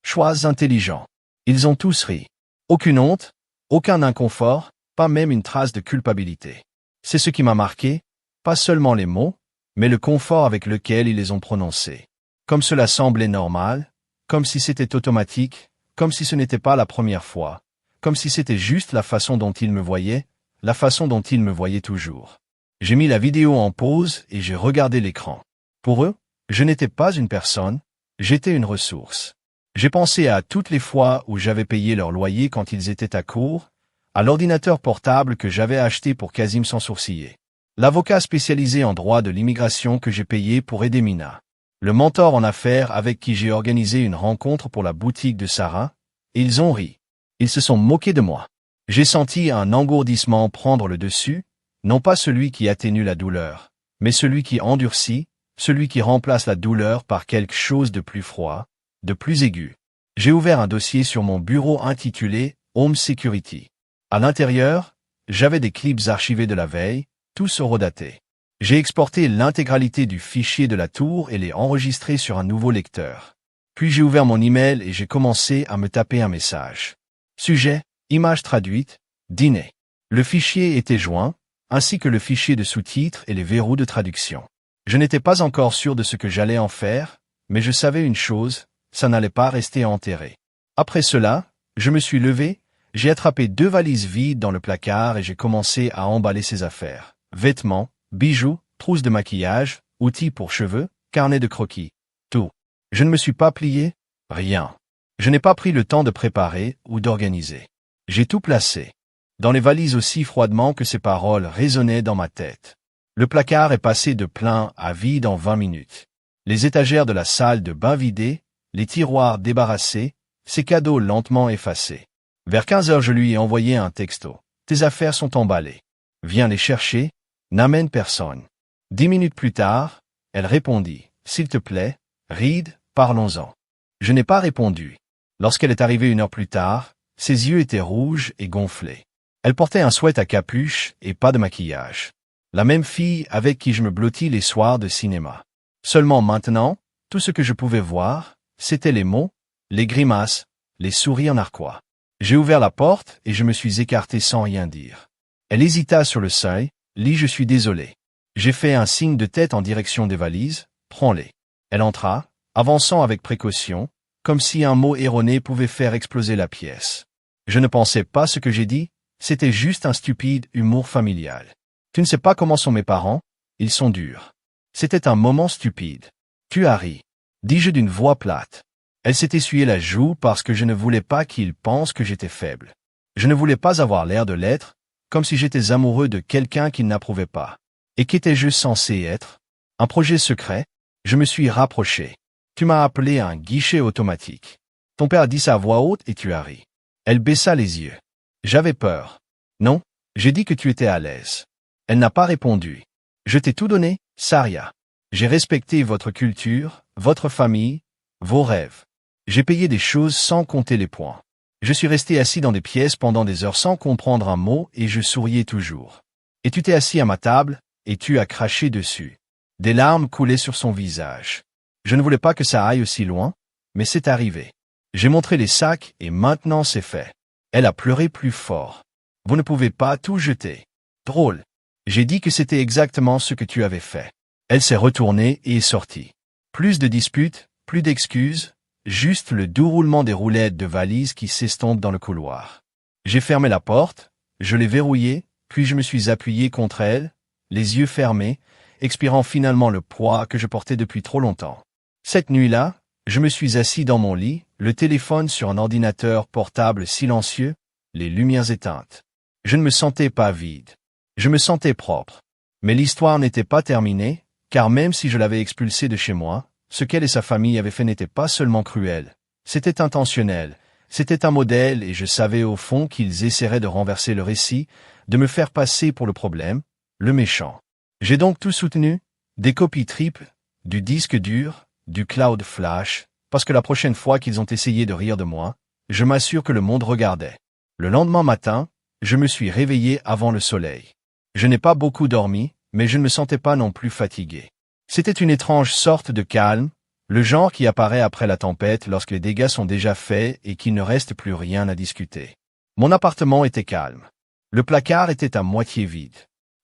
Choix intelligent. » Ils ont tous ri. Aucune honte, aucun inconfort, pas même une trace de culpabilité. C'est ce qui m'a marqué, pas seulement les mots, mais le confort avec lequel ils les ont prononcés. Comme cela semblait normal, comme si c'était automatique, comme si ce n'était pas la première fois, comme si c'était juste la façon dont ils me voyaient, la façon dont ils me voyaient toujours. J'ai mis la vidéo en pause et j'ai regardé l'écran. Pour eux, je n'étais pas une personne, j'étais une ressource. J'ai pensé à toutes les fois où j'avais payé leur loyer quand ils étaient à court, à l'ordinateur portable que j'avais acheté pour Kazim sans sourciller, l'avocat spécialisé en droit de l'immigration que j'ai payé pour aider Mina, le mentor en affaires avec qui j'ai organisé une rencontre pour la boutique de Sarah, et ils ont ri. Ils se sont moqués de moi. J'ai senti un engourdissement prendre le dessus, non pas celui qui atténue la douleur, mais celui qui endurcit, celui qui remplace la douleur par quelque chose de plus froid, de plus aigu. J'ai ouvert un dossier sur mon bureau intitulé « Home Security ». À l'intérieur, j'avais des clips archivés de la veille, tous horodatés. J'ai exporté l'intégralité du fichier de la tour et l'ai enregistré sur un nouveau lecteur. Puis j'ai ouvert mon email et j'ai commencé à me taper un message. Sujet, image traduite, dîner. Le fichier était joint, ainsi que le fichier de sous-titres et les verrous de traduction. Je n'étais pas encore sûr de ce que j'allais en faire, mais je savais une chose, ça n'allait pas rester enterré. Après cela, je me suis levé, j'ai attrapé 2 valises vides dans le placard et j'ai commencé à emballer ces affaires. Vêtements, bijoux, trousses de maquillage, outils pour cheveux, carnet de croquis. Tout. Je ne me suis pas plié, rien. Je n'ai pas pris le temps de préparer ou d'organiser. J'ai tout placé. Dans les valises aussi froidement que ces paroles résonnaient dans ma tête. Le placard est passé de plein à vide en 20 minutes. Les étagères de la salle de bain vidées, les tiroirs débarrassés, ses cadeaux lentement effacés. Vers 15 heures je lui ai envoyé un texto. Tes affaires sont emballées. Viens les chercher, n'amène personne. 10 minutes plus tard, elle répondit. S'il te plaît, Reed, parlons-en. Je n'ai pas répondu. Lorsqu'elle est arrivée 1 heure plus tard, ses yeux étaient rouges et gonflés. Elle portait un sweat à capuche et pas de maquillage. La même fille avec qui je me blottis les soirs de cinéma. Seulement maintenant, tout ce que je pouvais voir, c'était les mots, les grimaces, les sourires narquois. J'ai ouvert la porte et je me suis écarté sans rien dire. Elle hésita sur le seuil, lit je suis désolé. J'ai fait un signe de tête en direction des valises, prends-les. Elle entra, avançant avec précaution, comme si un mot erroné pouvait faire exploser la pièce. Je ne pensais pas ce que j'ai dit, c'était juste un stupide humour familial. Tu ne sais pas comment sont mes parents, ils sont durs. C'était un moment stupide. Tu as ri, dis-je d'une voix plate. Elle s'est essuyée la joue parce que je ne voulais pas qu'ils pensent que j'étais faible. Je ne voulais pas avoir l'air de l'être, comme si j'étais amoureux de quelqu'un qu'ils n'approuvaient pas. Et qu'étais-je censé être? Un projet secret? Je me suis rapproché. Tu m'as appelé un guichet automatique. Ton père dit ça à voix haute et tu as ri. Elle baissa les yeux. J'avais peur. Non, j'ai dit que tu étais à l'aise. Elle n'a pas répondu. Je t'ai tout donné, Saria. J'ai respecté votre culture, votre famille, vos rêves. J'ai payé des choses sans compter les points. Je suis resté assis dans des pièces pendant des heures sans comprendre un mot et je souriais toujours. Et tu t'es assis à ma table, et tu as craché dessus. Des larmes coulaient sur son visage. Je ne voulais pas que ça aille aussi loin, mais c'est arrivé. J'ai montré les sacs et maintenant c'est fait. Elle a pleuré plus fort. Vous ne pouvez pas tout jeter. Drôle. J'ai dit que c'était exactement ce que tu avais fait. Elle s'est retournée et est sortie. Plus de disputes, plus d'excuses, juste le doux roulement des roulettes de valises qui s'estompent dans le couloir. J'ai fermé la porte, je l'ai verrouillée, puis je me suis appuyé contre elle, les yeux fermés, expirant finalement le poids que je portais depuis trop longtemps. Cette nuit-là, je me suis assis dans mon lit, le téléphone sur un ordinateur portable silencieux, les lumières éteintes. Je ne me sentais pas vide. Je me sentais propre. Mais l'histoire n'était pas terminée, car même si je l'avais expulsé de chez moi, ce qu'elle et sa famille avaient fait n'était pas seulement cruel. C'était intentionnel. C'était un modèle et je savais au fond qu'ils essaieraient de renverser le récit, de me faire passer pour le problème, le méchant. J'ai donc tout soutenu, des copies triples, du disque dur, du cloud flash, parce que la prochaine fois qu'ils ont essayé de rire de moi, je m'assure que le monde regardait. Le lendemain matin, je me suis réveillé avant le soleil. Je n'ai pas beaucoup dormi, mais je ne me sentais pas non plus fatigué. C'était une étrange sorte de calme, le genre qui apparaît après la tempête lorsque les dégâts sont déjà faits et qu'il ne reste plus rien à discuter. Mon appartement était calme. Le placard était à moitié vide.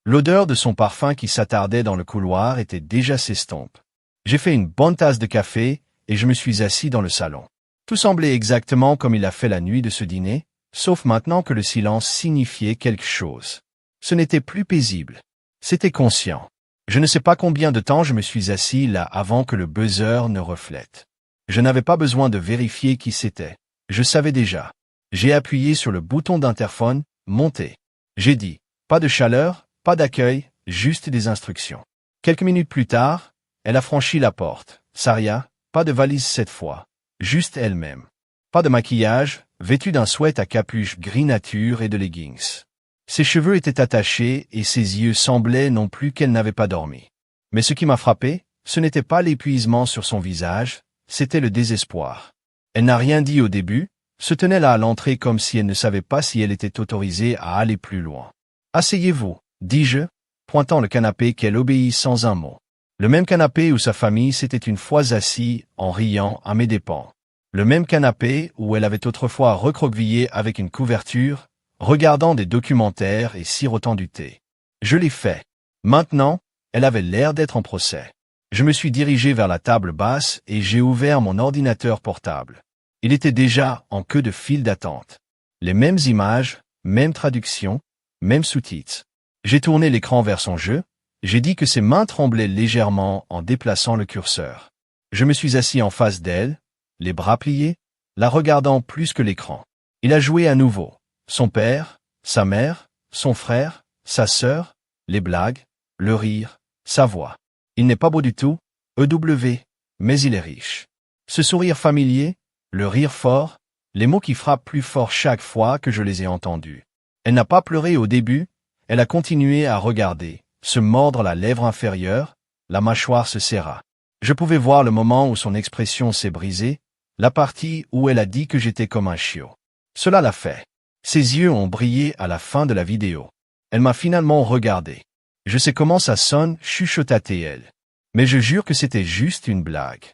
L'odeur de son parfum qui s'attardait dans le couloir était déjà s'estompe. J'ai fait une bonne tasse de café et je me suis assis dans le salon. Tout semblait exactement comme il a fait la nuit de ce dîner, sauf maintenant que le silence signifiait quelque chose. Ce n'était plus paisible. C'était conscient. Je ne sais pas combien de temps je me suis assis là avant que le buzzer ne reflète. Je n'avais pas besoin de vérifier qui c'était. Je savais déjà. J'ai appuyé sur le bouton d'interphone, monter. J'ai dit, pas de chaleur, pas d'accueil, juste des instructions. Quelques minutes plus tard, elle a franchi la porte. Saria, pas de valise cette fois. Juste elle-même. Pas de maquillage, vêtue d'un sweat à capuche gris nature et de leggings. Ses cheveux étaient attachés et ses yeux semblaient non plus qu'elle n'avait pas dormi. Mais ce qui m'a frappé, ce n'était pas l'épuisement sur son visage, c'était le désespoir. Elle n'a rien dit au début, se tenait là à l'entrée comme si elle ne savait pas si elle était autorisée à aller plus loin. « Asseyez-vous » dis-je, pointant le canapé qu'elle obéit sans un mot. Le même canapé où sa famille s'était une fois assis en riant à mes dépens. Le même canapé où elle avait autrefois recroquevillé avec une couverture, regardant des documentaires et sirotant du thé. Je l'ai fait. Maintenant, elle avait l'air d'être en procès. Je me suis dirigé vers la table basse et j'ai ouvert mon ordinateur portable. Il était déjà en queue de file d'attente. Les mêmes images, même traduction, même sous-titres. J'ai tourné l'écran vers son jeu, j'ai dit que ses mains tremblaient légèrement en déplaçant le curseur. Je me suis assis en face d'elle, les bras pliés, la regardant plus que l'écran. Il a joué à nouveau. Son père, sa mère, son frère, sa sœur, les blagues, le rire, sa voix. Il n'est pas beau du tout, mais il est riche. Ce sourire familier, le rire fort, les mots qui frappent plus fort chaque fois que je les ai entendus. Elle n'a pas pleuré au début, elle a continué à regarder, se mordre la lèvre inférieure, la mâchoire se serra. Je pouvais voir le moment où son expression s'est brisée, la partie où elle a dit que j'étais comme un chiot. Cela l'a fait. Ses yeux ont brillé à la fin de la vidéo. Elle m'a finalement regardé. Je sais comment ça sonne, chuchota-t-elle. Mais je jure que c'était juste une blague.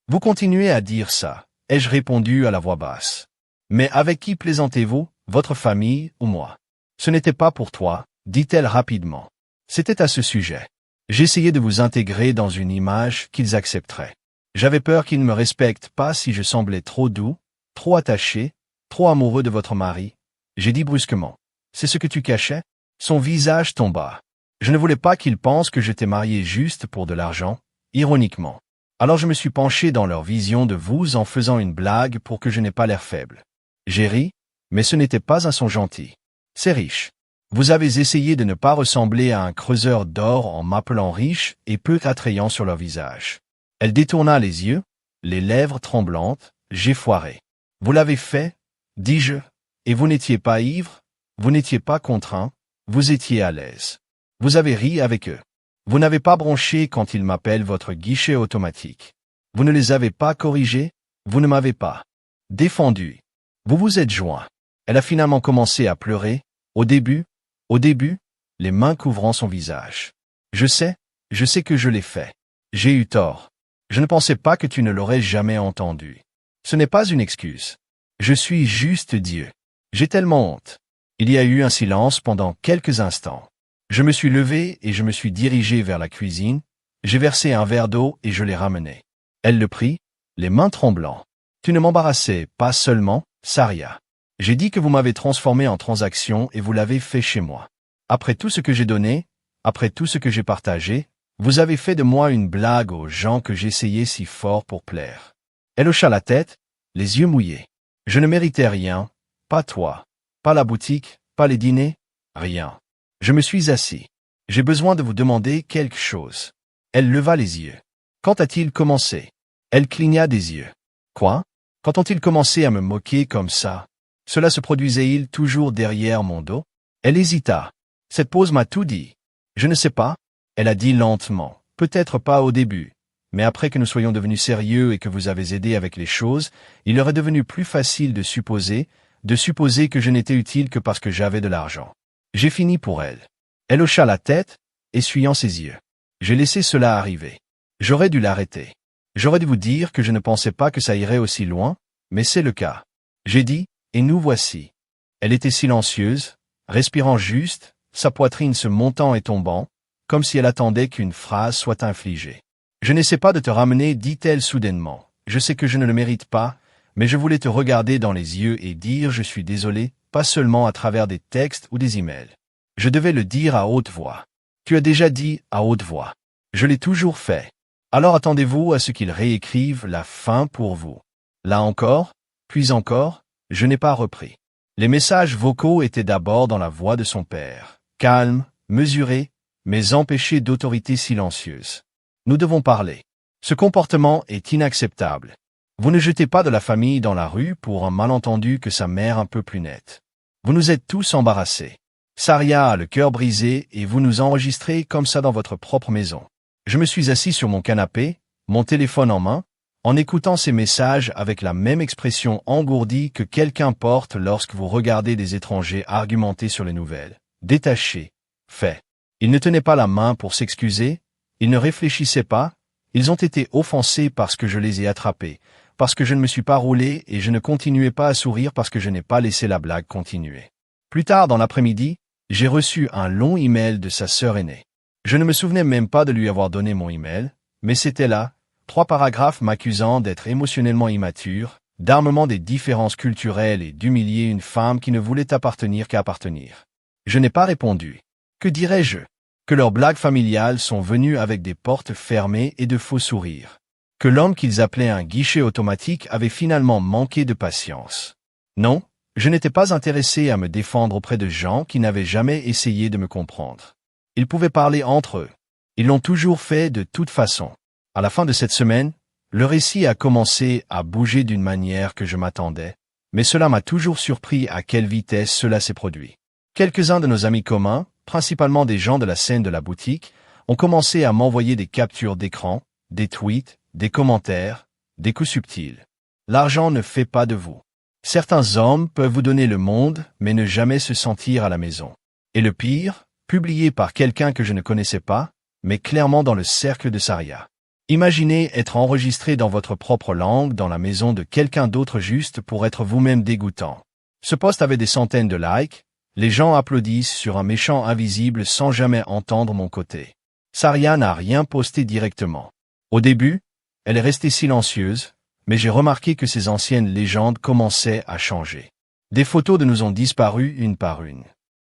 Vous continuez à dire ça, ai-je répondu à la voix basse. Mais avec qui plaisantez-vous, votre famille ou moi? Ce n'était pas pour toi, dit-elle rapidement. C'était à ce sujet. J'essayais de vous intégrer dans une image qu'ils accepteraient. J'avais peur qu'ils ne me respectent pas si je semblais trop doux, trop attaché, trop amoureux de votre mari. J'ai dit brusquement. C'est ce que tu cachais? Son visage tomba. Je ne voulais pas qu'ils pensent que j'étais marié juste pour de l'argent, ironiquement. Alors je me suis penché dans leur vision de vous en faisant une blague pour que je n'ai pas l'air faible. J'ai ri, mais ce n'était pas un son gentil. C'est riche. Vous avez essayé de ne pas ressembler à un creuseur d'or en m'appelant riche et peu attrayant sur leur visage. Elle détourna les yeux, les lèvres tremblantes, j'ai foiré. Vous l'avez fait, dis-je, et vous n'étiez pas ivre, vous n'étiez pas contraint, vous étiez à l'aise. Vous avez ri avec eux. Vous n'avez pas bronché quand ils m'appellent votre guichet automatique. Vous ne les avez pas corrigés, vous ne m'avez pas défendu. Vous vous êtes joint. Elle a finalement commencé à pleurer, au début, les mains couvrant son visage. Je sais que je l'ai fait. J'ai eu tort. Je ne pensais pas que tu ne l'aurais jamais entendu. Ce n'est pas une excuse. Je suis juste Dieu. J'ai tellement honte. Il y a eu un silence pendant quelques instants. Je me suis levé et je me suis dirigé vers la cuisine. J'ai versé un verre d'eau et je l'ai ramené. Elle le prit, les mains tremblantes. Tu ne m'embarrassais pas seulement, Saria. J'ai dit que vous m'avez transformé en transaction et vous l'avez fait chez moi. Après tout ce que j'ai donné, après tout ce que j'ai partagé, vous avez fait de moi une blague aux gens que j'essayais si fort pour plaire. Elle hocha la tête, les yeux mouillés. Je ne méritais rien, pas toi, pas la boutique, pas les dîners, Rien. Je me suis assis. J'ai besoin de vous demander quelque chose. Elle leva les yeux. Quand a-t-il commencé? Elle cligna des yeux. Quoi? Quand ont-ils commencé à me moquer comme ça? Cela se produisait-il toujours derrière mon dos? Elle hésita. Cette pause m'a tout dit. Je ne sais pas. Elle a dit lentement. Peut-être pas au début. Mais après que nous soyons devenus sérieux et que vous avez aidé avec les choses, il leur est devenu plus facile de supposer que je n'étais utile que parce que j'avais de l'argent. J'ai fini pour elle. Elle hocha la tête, essuyant ses yeux. J'ai laissé cela arriver. J'aurais dû l'arrêter. J'aurais dû vous dire que je ne pensais pas que ça irait aussi loin, mais c'est le cas. J'ai dit, et nous voici. Elle était silencieuse, respirant juste, sa poitrine se montant et tombant, comme si elle attendait qu'une phrase soit infligée. Je n'essaie pas de te ramener, dit-elle soudainement. Je sais que je ne le mérite pas, mais je voulais te regarder dans les yeux et dire je suis désolé, pas seulement à travers des textes ou des emails. Je devais le dire à haute voix. Tu as déjà dit à haute voix. Je l'ai toujours fait. Alors attendez-vous à ce qu'il réécrive la fin pour vous. Là encore, puis encore, je n'ai pas repris. Les messages vocaux étaient d'abord dans la voix de son père, calme, mesuré, mais empêché d'autorité silencieuse. Nous devons parler. Ce comportement est inacceptable. Vous ne jetez pas de la famille dans la rue pour un malentendu que sa mère un peu plus nette. Vous nous êtes tous embarrassés. Saria a le cœur brisé et vous nous enregistrez comme ça dans votre propre maison. Je me suis assis sur mon canapé, mon téléphone en main, en écoutant ces messages avec la même expression engourdie que quelqu'un porte lorsque vous regardez des étrangers argumenter sur les nouvelles. Détaché. Fait. Ils ne tenaient pas la main pour s'excuser, ils ne réfléchissaient pas, ils ont été offensés parce que je les ai attrapés, parce que je ne me suis pas roulé et je ne continuais pas à sourire parce que je n'ai pas laissé la blague continuer. Plus tard dans l'après-midi, j'ai reçu un long email de sa sœur aînée. Je ne me souvenais même pas de lui avoir donné mon email, mais c'était là, 3 paragraphes m'accusant d'être émotionnellement immature, d'armement des différences culturelles et d'humilier une femme qui ne voulait appartenir qu'à appartenir. Je n'ai pas répondu. Que dirais-je? Que leurs blagues familiales sont venues avec des portes fermées et de faux sourires. Que l'homme qu'ils appelaient un guichet automatique avait finalement manqué de patience. Non, je n'étais pas intéressé à me défendre auprès de gens qui n'avaient jamais essayé de me comprendre. Ils pouvaient parler entre eux. Ils l'ont toujours fait de toute façon. À la fin de cette semaine, le récit a commencé à bouger d'une manière que je m'attendais, mais cela m'a toujours surpris à quelle vitesse cela s'est produit. Quelques-uns de nos amis communs, principalement des gens de la scène de la boutique, ont commencé à m'envoyer des captures d'écran, des tweets, des commentaires, des coups subtils. L'argent ne fait pas de vous. Certains hommes peuvent vous donner le monde, mais ne jamais se sentir à la maison. Et le pire, publié par quelqu'un que je ne connaissais pas, mais clairement dans le cercle de Saria. Imaginez être enregistré dans votre propre langue dans la maison de quelqu'un d'autre juste pour être vous-même dégoûtant. Ce post avait des centaines de likes, les gens applaudissent sur un méchant invisible sans jamais entendre mon côté. Saria n'a rien posté directement. Au début, elle est restée silencieuse, mais j'ai remarqué que ces anciennes légendes commençaient à changer. Des photos de nous ont disparu une par une.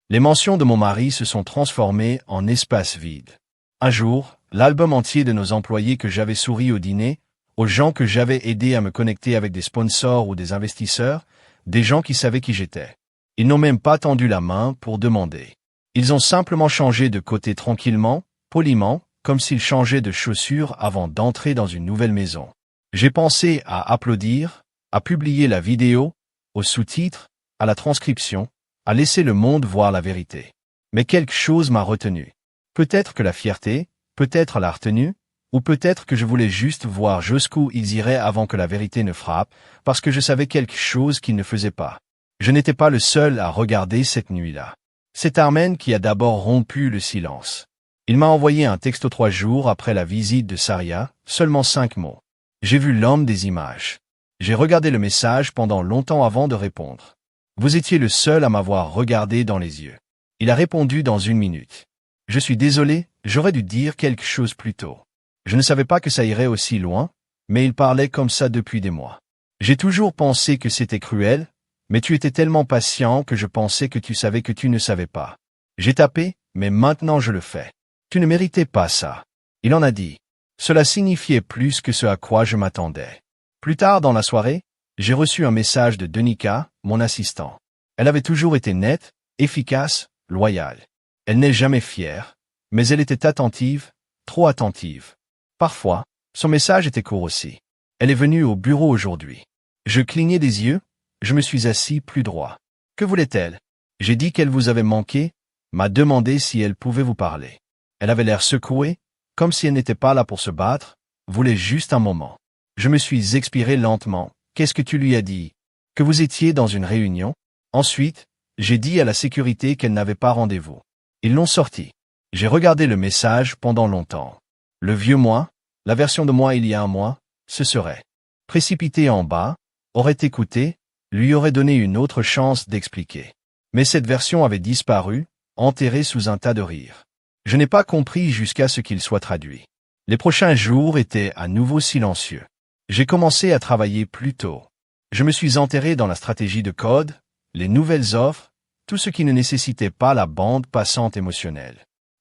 Les mentions de mon mari se sont transformées en espaces vides. Un jour, l'album entier de nos employés que j'avais souri au dîner, aux gens que j'avais aidés à me connecter avec des sponsors ou des investisseurs, des gens qui savaient qui j'étais. Ils n'ont même pas tendu la main pour demander. Ils ont simplement changé de côté tranquillement, poliment, comme s'ils changeaient de chaussures avant d'entrer dans une nouvelle maison. J'ai pensé à applaudir, à publier la vidéo, aux sous-titres, à la transcription, à laisser le monde voir la vérité. Mais quelque chose m'a retenu. Peut-être que la fierté, peut-être la retenue, ou peut-être que je voulais juste voir jusqu'où ils iraient avant que la vérité ne frappe, parce que je savais quelque chose qu'ils ne faisaient pas. Je n'étais pas le seul à regarder cette nuit-là. C'est Armen qui a d'abord rompu le silence. Il m'a envoyé un texto 3 jours après la visite de Saria, seulement 5 mots. J'ai vu l'homme des images. J'ai regardé le message pendant longtemps avant de répondre. Vous étiez le seul à m'avoir regardé dans les yeux. Il a répondu dans 1 minute. Je suis désolé, j'aurais dû dire quelque chose plus tôt. Je ne savais pas que ça irait aussi loin, mais il parlait comme ça depuis des mois. J'ai toujours pensé que c'était cruel, mais tu étais tellement patient que je pensais que tu savais que tu ne savais pas. J'ai tapé, mais maintenant je le fais. Tu ne méritais pas ça. Il en a dit. Cela signifiait plus que ce à quoi je m'attendais. Plus tard dans la soirée, j'ai reçu un message de Denika, mon assistant. Elle avait toujours été nette, efficace, loyale. Elle n'est jamais fière, mais elle était attentive, trop attentive. Parfois, son message était court aussi. Elle est venue au bureau aujourd'hui. Je clignais des yeux, je me suis assis plus droit. Que voulait-elle? J'ai dit qu'elle vous avait manqué, m'a demandé si elle pouvait vous parler. Elle avait l'air secouée, comme si elle n'était pas là pour se battre, voulait juste un moment. Je me suis expiré lentement. Qu'est-ce que tu lui as dit? Que vous étiez dans une réunion? Ensuite, j'ai dit à la sécurité qu'elle n'avait pas rendez-vous. Ils l'ont sorti. J'ai regardé le message pendant longtemps. Le vieux moi, la version de moi il y a un mois, se serait précipité en bas, aurait écouté, lui aurait donné une autre chance d'expliquer. Mais cette version avait disparu, enterrée sous un tas de rires. Je n'ai pas compris jusqu'à ce qu'il soit traduit. Les prochains jours étaient à nouveau silencieux. J'ai commencé à travailler plus tôt. Je me suis enterré dans la stratégie de code, les nouvelles offres, tout ce qui ne nécessitait pas la bande passante émotionnelle.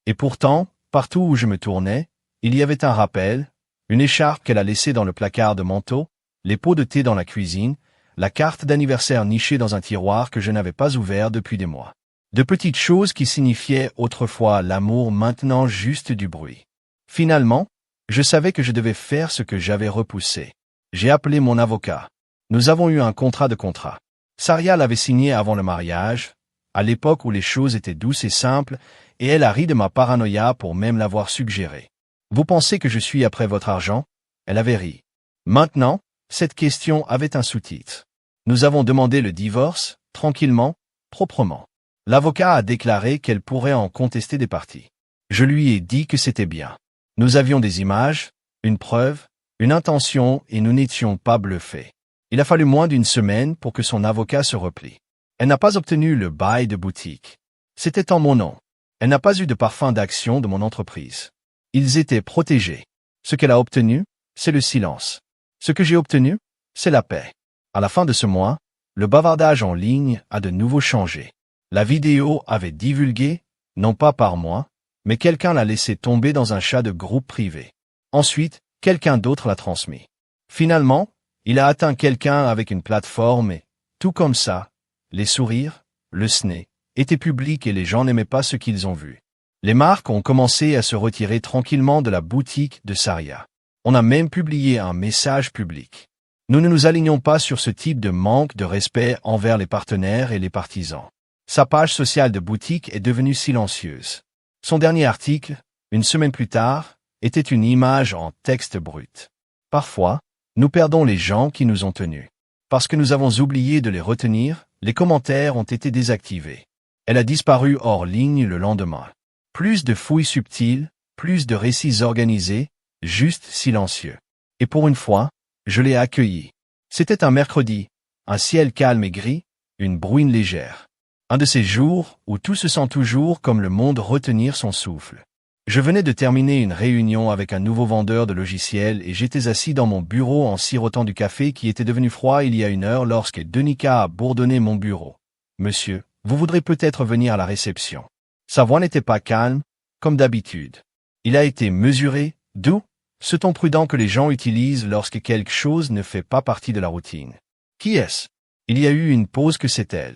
Et pourtant, partout où je me tournais, il y avait un rappel, une écharpe qu'elle a laissée dans le placard de manteau, les pots de thé dans la cuisine, la carte d'anniversaire nichée dans un tiroir que je n'avais pas ouvert depuis des mois. De petites choses qui signifiaient autrefois l'amour, maintenant juste du bruit. Finalement, je savais que je devais faire ce que j'avais repoussé. J'ai appelé mon avocat. Nous avons eu un contrat. Saria l'avait signé avant le mariage, à l'époque où les choses étaient douces et simples, et elle a ri de ma paranoïa pour même l'avoir suggéré. Vous pensez que je suis après votre argent? Elle avait ri. Maintenant, cette question avait un sous-titre. Nous avons demandé le divorce, tranquillement, proprement. L'avocat a déclaré qu'elle pourrait en contester des parties. Je lui ai dit que c'était bien. Nous avions des images, une preuve, une intention et nous n'étions pas bluffés. Il a fallu moins d'une semaine pour que son avocat se replie. Elle n'a pas obtenu le bail de boutique. C'était en mon nom. Elle n'a pas eu de parfum d'action de mon entreprise. Ils étaient protégés. Ce qu'elle a obtenu, c'est le silence. Ce que j'ai obtenu, c'est la paix. À la fin de ce mois, le bavardage en ligne a de nouveau changé. La vidéo avait divulgué, non pas par moi, mais quelqu'un l'a laissé tomber dans un chat de groupe privé. Ensuite, quelqu'un d'autre l'a transmis. Finalement, il a atteint quelqu'un avec une plateforme et, tout comme ça, les sourires, le SNE, étaient publics et les gens n'aimaient pas ce qu'ils ont vu. Les marques ont commencé à se retirer tranquillement de la boutique de Saria. On a même publié un message public. Nous ne nous alignons pas sur ce type de manque de respect envers les partenaires et les partisans. Sa page sociale de boutique est devenue silencieuse. Son dernier article, une semaine plus tard, était une image en texte brut. Parfois, nous perdons les gens qui nous ont tenus. Parce que nous avons oublié de les retenir, les commentaires ont été désactivés. Elle a disparu hors ligne le lendemain. Plus de fouilles subtiles, plus de récits organisés, juste silencieux. Et pour une fois, je l'ai accueilli. C'était un mercredi, un ciel calme et gris, une bruine légère. Un de ces jours où tout se sent toujours comme le monde retenir son souffle. Je venais de terminer une réunion avec un nouveau vendeur de logiciels et j'étais assis dans mon bureau en sirotant du café qui était devenu froid il y a une heure lorsque Denica a bourdonné mon bureau. « Monsieur, vous voudrez peut-être venir à la réception. » Sa voix n'était pas calme, comme d'habitude. Il a été mesuré, doux, ce ton prudent que les gens utilisent lorsque quelque chose ne fait pas partie de la routine. Qui est-ce? Il y a eu une pause que c'est elle.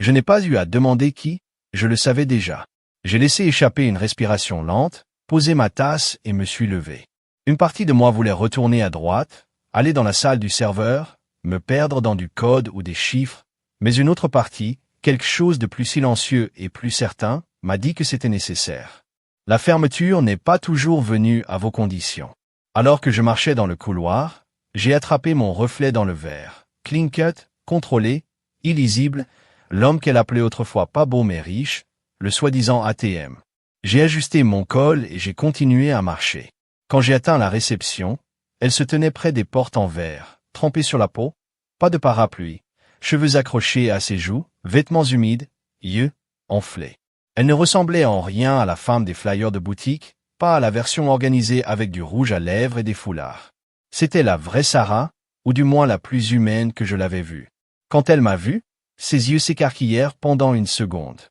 Je n'ai pas eu à demander qui, je le savais déjà. J'ai laissé échapper une respiration lente, posé ma tasse et me suis levé. Une partie de moi voulait retourner à droite, aller dans la salle du serveur, me perdre dans du code ou des chiffres, mais une autre partie, quelque chose de plus silencieux et plus certain, m'a dit que c'était nécessaire. La fermeture n'est pas toujours venue à vos conditions. Alors que je marchais dans le couloir, j'ai attrapé mon reflet dans le verre. Clean cut, contrôlé, illisible, l'homme qu'elle appelait autrefois pas beau mais riche, le soi-disant ATM. J'ai ajusté mon col et j'ai continué à marcher. Quand j'ai atteint la réception, elle se tenait près des portes en verre, trempée sur la peau, pas de parapluie, cheveux accrochés à ses joues, vêtements humides, yeux enflés. Elle ne ressemblait en rien à la femme des flyers de boutique, pas à la version organisée avec du rouge à lèvres et des foulards. C'était la vraie Sarah, ou du moins la plus humaine que je l'avais vue. Quand elle m'a vu, ses yeux s'écarquillèrent pendant une seconde.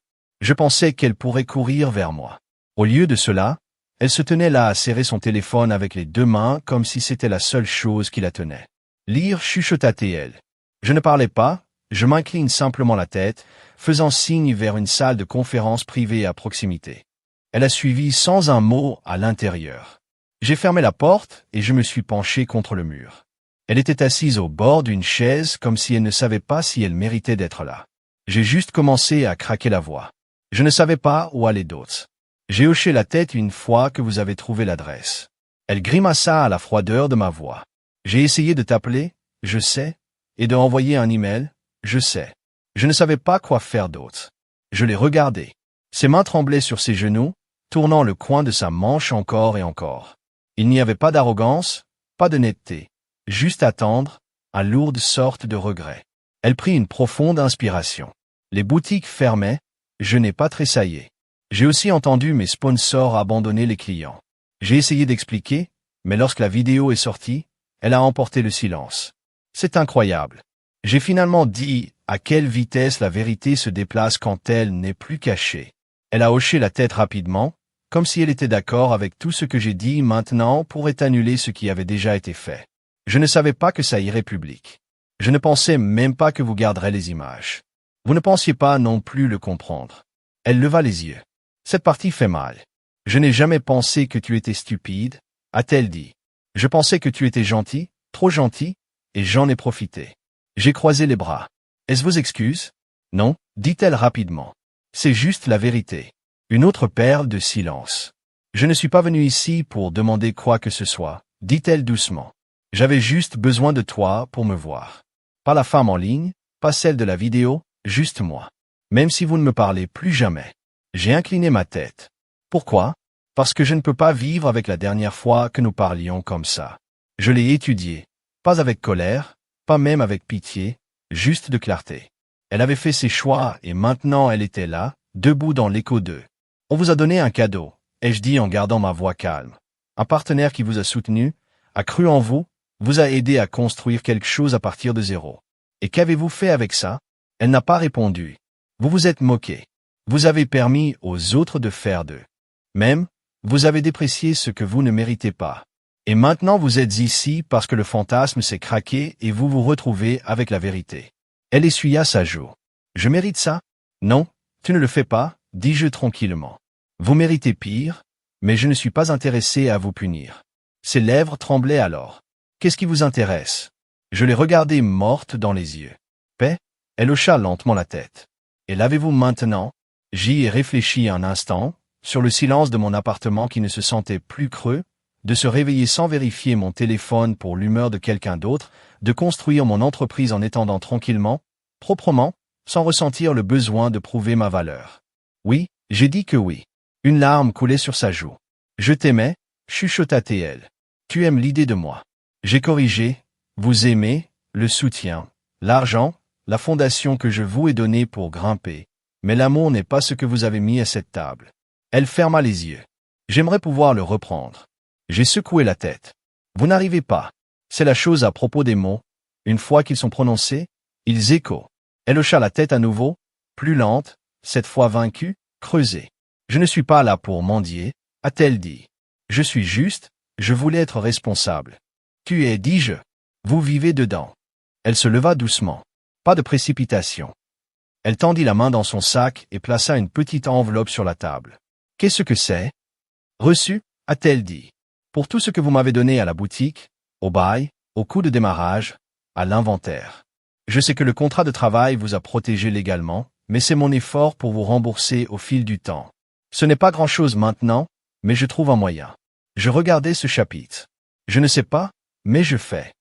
Je pensais qu'elle pourrait courir vers moi. Au lieu de cela, elle se tenait là à serrer son téléphone avec les deux mains comme si c'était la seule chose qui la tenait. Lire chuchota-t-elle. Je ne parlais pas, Je m'incline simplement la tête, faisant signe vers une salle de conférence privée à proximité. Elle a suivi sans un mot à l'intérieur. J'ai fermé la porte et je me suis penché contre le mur. Elle était assise au bord d'une chaise comme si elle ne savait pas si elle méritait d'être là. J'ai juste commencé à craquer la voix. Je ne savais pas où aller d'autre. J'ai hoché la tête une fois que vous avez trouvé l'adresse. Elle grimaça à la froideur de ma voix. J'ai essayé de t'appeler, je sais, et de envoyer un email, je sais. Je ne savais pas quoi faire d'autre. Je l'ai regardé. Ses mains tremblaient sur ses genoux, tournant le coin de sa manche encore et encore. Il n'y avait pas d'arrogance, pas de netteté. Juste attendre, à lourde sorte de regret. Elle prit une profonde inspiration. Les boutiques fermaient, je n'ai pas tressaillé. J'ai aussi entendu mes sponsors abandonner les clients. J'ai essayé d'expliquer, mais lorsque la vidéo est sortie, elle a emporté le silence. C'est incroyable. J'ai finalement dit à quelle vitesse la vérité se déplace quand elle n'est plus cachée. Elle a hoché la tête rapidement, comme si elle était d'accord avec tout ce que j'ai dit maintenant pourrait annuler ce qui avait déjà été fait. Je ne savais pas que ça irait public. Je ne pensais même pas que vous garderez les images. Vous ne pensiez pas non plus le comprendre. Elle leva les yeux. Cette partie fait mal. Je n'ai jamais pensé que tu étais stupide, a-t-elle dit. Je pensais que tu étais gentil, trop gentil, et j'en ai profité. J'ai croisé les bras. Est-ce vos excuses? Non, dit-elle rapidement. C'est juste la vérité. Une autre perle de silence. Je ne suis pas venue ici pour demander quoi que ce soit, dit-elle doucement. J'avais juste besoin de toi pour me voir. Pas la femme en ligne, pas celle de la vidéo, juste moi. Même si vous ne me parlez plus jamais. J'ai incliné ma tête. Pourquoi? Parce que je ne peux pas vivre avec la dernière fois que nous parlions comme ça. Je l'ai étudié. Pas avec colère, pas même avec pitié, juste de clarté. Elle avait fait ses choix et maintenant elle était là, debout dans l'écho d'eux. On vous a donné un cadeau, ai-je dit en gardant ma voix calme. Un partenaire qui vous a soutenu, a cru en vous, vous a aidé à construire quelque chose à partir de zéro. Et qu'avez-vous fait avec ça? Elle n'a pas répondu. Vous vous êtes moqué. Vous avez permis aux autres de faire d'eux. Même, vous avez déprécié ce que vous ne méritez pas. Et maintenant vous êtes ici parce que le fantasme s'est craqué et vous vous retrouvez avec la vérité. Elle essuya sa joue. Je mérite ça? Non, tu ne le fais pas, dis-je tranquillement. Vous méritez pire, mais je ne suis pas intéressé à vous punir. Ses lèvres tremblaient alors. Qu'est-ce qui vous intéresse? Je l'ai regardée morte dans les yeux. Paix? Elle hocha lentement la tête. Et l'avez-vous maintenant? J'y ai réfléchi un instant, sur le silence de mon appartement qui ne se sentait plus creux, de se réveiller sans vérifier mon téléphone pour l'humeur de quelqu'un d'autre, de construire mon entreprise en étendant tranquillement, proprement, sans ressentir le besoin de prouver ma valeur. Oui, j'ai dit que oui. Une larme coulait sur sa joue. Je t'aimais, chuchota-t-elle. Tu aimes l'idée de moi. J'ai corrigé, vous aimez, le soutien, l'argent, la fondation que je vous ai donnée pour grimper. Mais l'amour n'est pas ce que vous avez mis à cette table. Elle ferma les yeux. J'aimerais pouvoir le reprendre. J'ai secoué la tête. Vous n'arrivez pas. C'est la chose à propos des mots. Une fois qu'ils sont prononcés, ils échoent. Elle hocha la tête à nouveau, plus lente, cette fois vaincue, creusée. Je ne suis pas là pour mendier, a-t-elle dit. Je suis juste, je voulais être responsable. Tu es, dis-je. Vous vivez dedans. Elle se leva doucement. Pas de précipitation. Elle tendit la main dans son sac et plaça une petite enveloppe sur la table. Qu'est-ce que c'est? Reçu, a-t-elle dit. Pour tout ce que vous m'avez donné à la boutique, au bail, au coût de démarrage, à l'inventaire. Je sais que le contrat de travail vous a protégé légalement, mais c'est mon effort pour vous rembourser au fil du temps. Ce n'est pas grand-chose maintenant, mais je trouve un moyen. Je regardais ce chapitre. Je ne sais pas, mais je fais.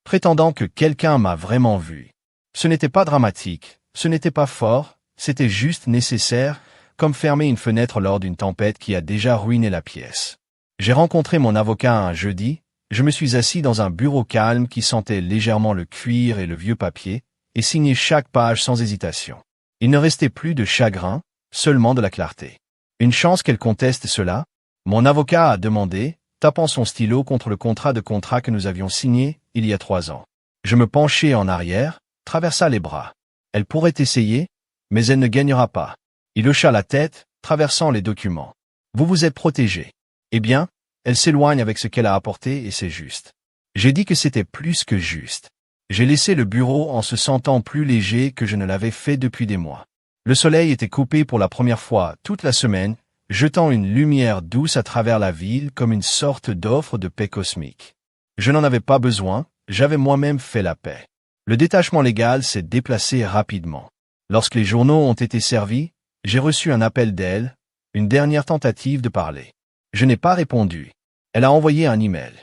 Prétendant que quelqu'un m'a vraiment vu. Ce n'était pas dramatique, ce n'était pas fort, c'était juste nécessaire, comme fermer une fenêtre lors d'une tempête qui a déjà ruiné la pièce. J'ai rencontré mon avocat un jeudi, je me suis assis dans un bureau calme qui sentait légèrement le cuir et le vieux papier, et signé chaque page sans hésitation. Il ne restait plus de chagrin, seulement de la clarté. Une chance qu'elle conteste cela? Mon avocat a demandé, tapant son stylo contre le contrat que nous avions signé il y a 3 ans. Je me penchai en arrière, traversa les bras. Elle pourrait essayer, mais elle ne gagnera pas. Il hocha la tête, traversant les documents. Vous vous êtes protégé. Eh bien, elle s'éloigne avec ce qu'elle a apporté et c'est juste. J'ai dit que c'était plus que juste. J'ai laissé le bureau en se sentant plus léger que je ne l'avais fait depuis des mois. Le soleil était coupé pour la première fois toute la semaine, jetant une lumière douce à travers la ville comme une sorte d'offre de paix cosmique. Je n'en avais pas besoin, j'avais moi-même fait la paix. Le détachement légal s'est déplacé rapidement. Lorsque les journaux ont été servis, j'ai reçu un appel d'elle, une dernière tentative de parler. Je n'ai pas répondu. Elle a envoyé un email.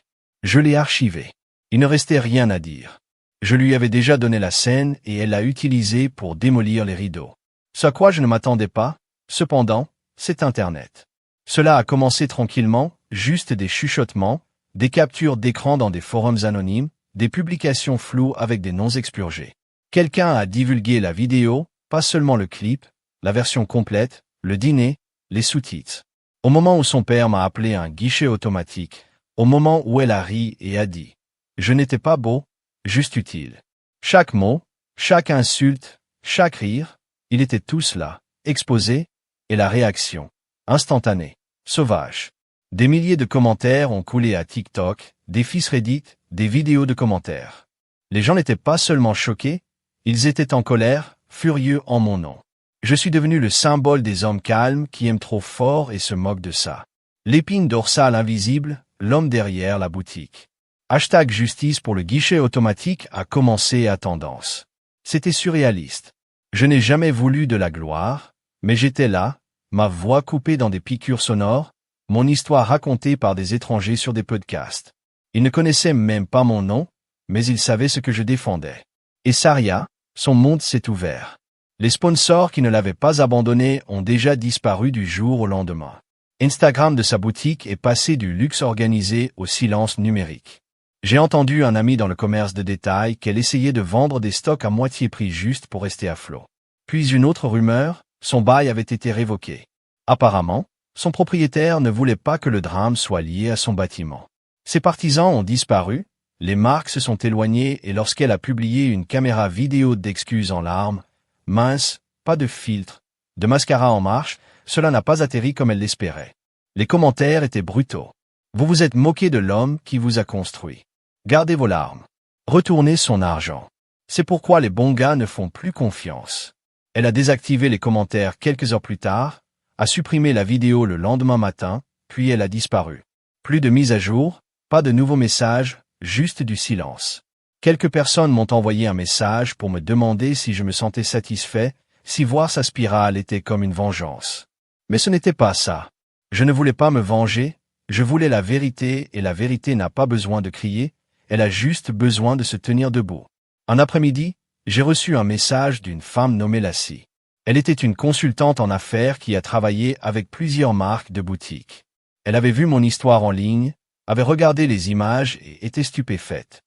Je l'ai archivé. Il ne restait rien à dire. Je lui avais déjà donné la scène et elle l'a utilisée pour démolir les rideaux. Ce à quoi je ne m'attendais pas, cependant, c'est Internet. Cela a commencé tranquillement, juste des chuchotements, des captures d'écran dans des forums anonymes, des publications floues avec des noms expurgés. Quelqu'un a divulgué la vidéo, pas seulement le clip, la version complète, le dîner, les sous-titres. Au moment où son père m'a appelé un guichet automatique, au moment où elle a ri et a dit « Je n'étais pas beau, juste utile ». Chaque mot, chaque insulte, chaque rire, il était tous là, exposé, et la réaction, instantanée, sauvage. Des milliers de commentaires ont coulé à TikTok, des fils Reddit, des vidéos de commentaires. Les gens n'étaient pas seulement choqués, ils étaient en colère, furieux en mon nom. Je suis devenu le symbole des hommes calmes qui aiment trop fort et se moquent de ça. L'épine dorsale invisible, l'homme derrière la boutique. Hashtag justice pour le guichet automatique a commencé à tendance. C'était surréaliste. Je n'ai jamais voulu de la gloire, mais j'étais là, ma voix coupée dans des piqûres sonores, mon histoire racontée par des étrangers sur des podcasts. Ils ne connaissaient même pas mon nom, mais ils savaient ce que je défendais. Et Saria, son monde s'est ouvert. Les sponsors qui ne l'avaient pas abandonné ont déjà disparu du jour au lendemain. Instagram de sa boutique est passé du luxe organisé au silence numérique. J'ai entendu un ami dans le commerce de détail qu'elle essayait de vendre des stocks à moitié prix juste pour rester à flot. Puis une autre rumeur, son bail avait été révoqué. Apparemment, son propriétaire ne voulait pas que le drame soit lié à son bâtiment. Ses partisans ont disparu, les marques se sont éloignées et lorsqu'elle a publié une caméra vidéo d'excuses en larmes, mince, pas de filtre, de mascara en marche, cela n'a pas atterri comme elle l'espérait. Les commentaires étaient brutaux. Vous vous êtes moqué de l'homme qui vous a construit. Gardez vos larmes. Retournez son argent. C'est pourquoi les bons gars ne font plus confiance. Elle a désactivé les commentaires quelques heures plus tard, a supprimé la vidéo le lendemain matin, puis elle a disparu. Plus de mise à jour, pas de nouveaux messages, juste du silence. Quelques personnes m'ont envoyé un message pour me demander si je me sentais satisfait, si voir sa spirale était comme une vengeance. Mais ce n'était pas ça. Je ne voulais pas me venger, je voulais la vérité et la vérité n'a pas besoin de crier, elle a juste besoin de se tenir debout. Un après-midi, j'ai reçu un message d'une femme nommée Lassie. Elle était une consultante en affaires qui a travaillé avec plusieurs marques de boutiques. Elle avait vu mon histoire en ligne, avait regardé les images et était stupéfaite.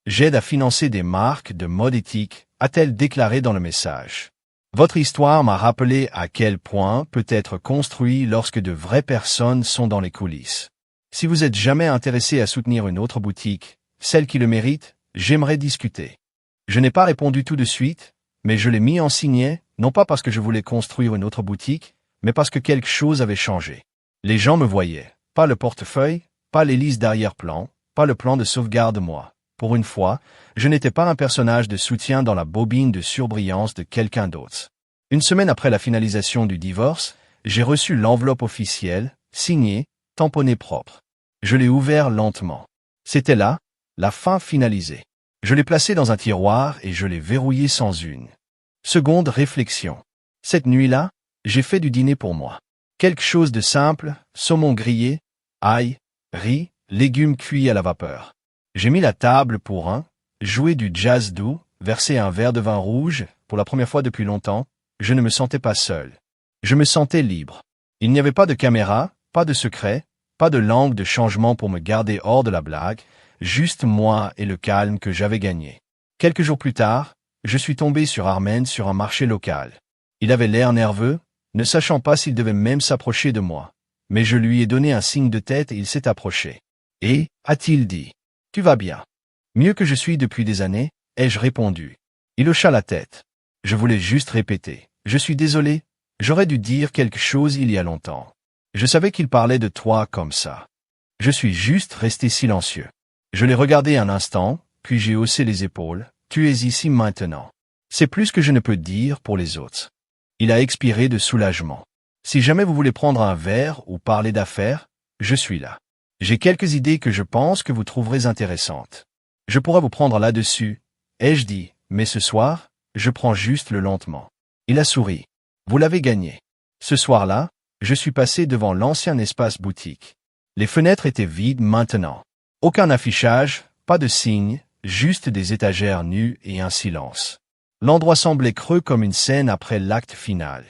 J'aide à financer des marques de mode éthique, a-t-elle déclaré dans le message. Votre histoire m'a rappelé à quel point peut être construit lorsque de vraies personnes sont dans les coulisses. Si vous êtes jamais intéressé à soutenir une autre boutique, celle qui le mérite, j'aimerais discuter. Je n'ai pas répondu tout de suite, mais je l'ai mis en signet, non pas parce que je voulais construire une autre boutique, mais parce que quelque chose avait changé. Les gens me voyaient, pas le portefeuille, pas les listes d'arrière-plan, pas le plan de sauvegarde moi. Pour une fois, je n'étais pas un personnage de soutien dans la bobine de surbrillance de quelqu'un d'autre. Une semaine après la finalisation du divorce, j'ai reçu l'enveloppe officielle, signée, tamponnée propre. Je l'ai ouvert lentement. C'était là, la fin finalisée. Je l'ai placé dans un tiroir et je l'ai verrouillé sans une seconde réflexion. Cette nuit-là, j'ai fait du dîner pour moi. Quelque chose de simple, saumon grillé, ail, riz, légumes cuits à la vapeur. J'ai mis la table pour joué du jazz doux, versé un verre de vin rouge, pour la première fois depuis longtemps, je ne me sentais pas seul. Je me sentais libre. Il n'y avait pas de caméra, pas de secret, pas de langue de changement pour me garder hors de la blague, juste moi et le calme que j'avais gagné. Quelques jours plus tard, je suis tombé sur Armen sur un marché local. Il avait l'air nerveux, ne sachant pas s'il devait même s'approcher de moi. Mais je lui ai donné un signe de tête et il s'est approché. Et, a-t-il dit, « Tu vas bien ?»« Mieux que je suis depuis des années » ai-je répondu. Il hocha la tête. Je voulais juste répéter. « Je suis désolé, j'aurais dû dire quelque chose il y a longtemps. Je savais qu'il parlait de toi comme ça. » Je suis juste resté silencieux. Je l'ai regardé un instant, puis j'ai haussé les épaules. tu es ici maintenant. C'est plus que je ne peux dire pour les autres. Il a expiré de soulagement. Si jamais vous voulez prendre un verre ou parler d'affaires, je suis là. J'ai quelques idées que je pense que vous trouverez intéressantes. Je pourrais vous prendre là-dessus, ai-je dit, mais ce soir, je prends juste le lentement. Il a souri. Vous l'avez gagné. Ce soir-là, je suis passé devant l'ancien espace boutique. Les fenêtres étaient vides maintenant. Aucun affichage, pas de signes, juste des étagères nues et un silence. L'endroit semblait creux comme une scène après l'acte final.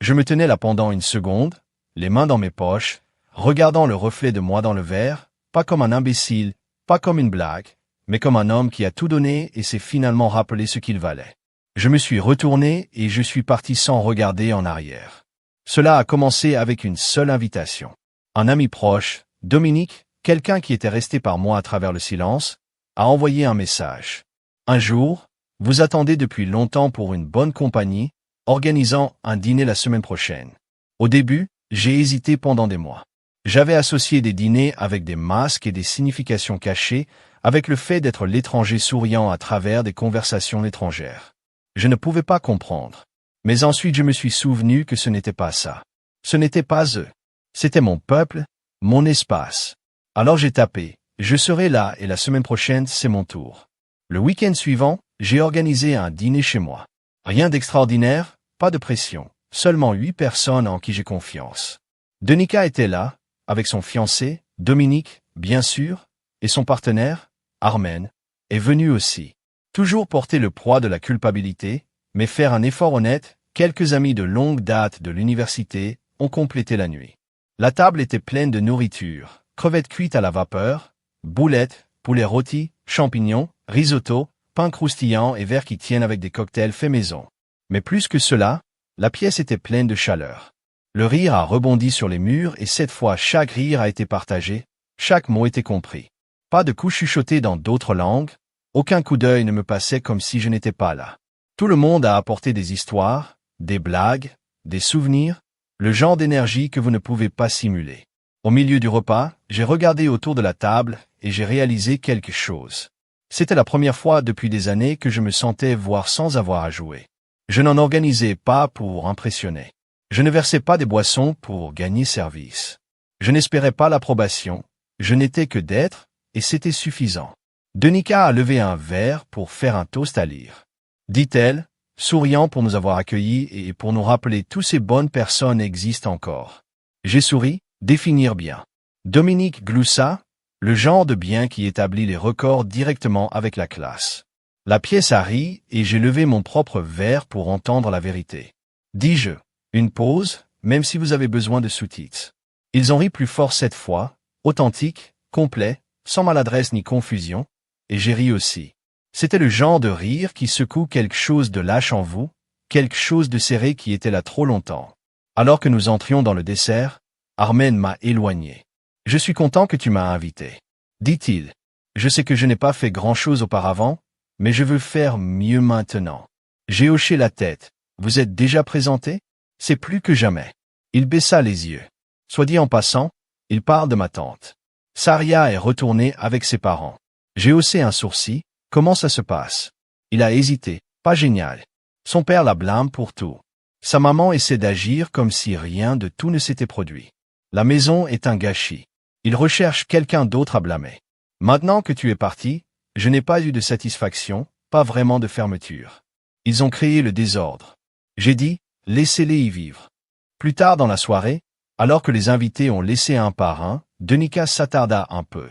Je me tenais là pendant une seconde, les mains dans mes poches, regardant le reflet de moi dans le verre, pas comme un imbécile, pas comme une blague, mais comme un homme qui a tout donné et s'est finalement rappelé ce qu'il valait. Je me suis retourné et je suis parti sans regarder en arrière. Cela a commencé avec une seule invitation. Un ami proche, Dominique, quelqu'un qui était resté par moi à travers le silence, a envoyé un message. Un jour, vous attendez depuis longtemps pour une bonne compagnie, organisant un dîner la semaine prochaine. Au début, j'ai hésité pendant des mois. J'avais associé des dîners avec des masques et des significations cachées, avec le fait d'être l'étranger souriant à travers des conversations étrangères. Je ne pouvais pas comprendre. Mais ensuite je me suis souvenu que ce n'était pas ça. Ce n'était pas eux. C'était mon peuple, mon espace. Alors j'ai tapé, je serai là et la semaine prochaine c'est mon tour. Le week-end suivant, j'ai organisé un dîner chez moi. Rien d'extraordinaire, pas de pression, seulement 8 personnes en qui j'ai confiance. Denika était là, avec son fiancé, Dominique, bien sûr, et son partenaire, Armen, est venu aussi. Toujours porter le poids de la culpabilité, mais faire un effort honnête, quelques amis de longue date de l'université ont complété la nuit. La table était pleine de nourriture, crevettes cuites à la vapeur, boulettes, poulets rôtis, champignons, risotto, pain croustillant et verres qui tiennent avec des cocktails faits maison. Mais plus que cela, la pièce était pleine de chaleur. Le rire a rebondi sur les murs et cette fois chaque rire a été partagé, chaque mot était compris. Pas de coups chuchotés dans d'autres langues, aucun coup d'œil ne me passait comme si je n'étais pas là. Tout le monde a apporté des histoires, des blagues, des souvenirs, le genre d'énergie que vous ne pouvez pas simuler. Au milieu du repas, j'ai regardé autour de la table et j'ai réalisé quelque chose. C'était la première fois depuis des années que je me sentais voir sans avoir à jouer. Je n'en organisais pas pour impressionner. Je ne versais pas des boissons pour gagner service. Je n'espérais pas l'approbation, je n'étais que d'être, et c'était suffisant. Denika a levé un verre pour faire un toast à lire. Dit-elle, souriant pour nous avoir accueillis et pour nous rappeler que toutes ces bonnes personnes existent encore. J'ai souri, définir bien. Dominique gloussa, le genre de bien qui établit les records directement avec la classe. La pièce a ri et j'ai levé mon propre verre pour entendre la vérité. Dis-je, une pause, même si vous avez besoin de sous-titres. Ils ont ri plus fort cette fois, authentique, complet, sans maladresse ni confusion, et j'ai ri aussi. C'était le genre de rire qui secoue quelque chose de lâche en vous, quelque chose de serré qui était là trop longtemps. Alors que nous entrions dans le dessert, Armen m'a éloigné. « Je suis content que tu m'as invité. » dit-il. « Je sais que je n'ai pas fait grand-chose auparavant, mais je veux faire mieux maintenant. » J'ai hoché la tête. « Vous êtes déjà présenté ? » C'est plus que jamais. Il baissa les yeux. Soit dit en passant, il parle de ma tante. Saria est retournée avec ses parents. J'ai haussé un sourcil. Comment ça se passe? Il a hésité. Pas génial. Son père la blâme pour tout. Sa maman essaie d'agir comme si rien de tout ne s'était produit. La maison est un gâchis. Il recherche quelqu'un d'autre à blâmer. Maintenant que tu es parti, je n'ai pas eu de satisfaction, pas vraiment de fermeture. Ils ont créé le désordre. J'ai dit, laissez-les y vivre. Plus tard dans la soirée, alors que les invités ont laissé un par un, Denika s'attarda un peu.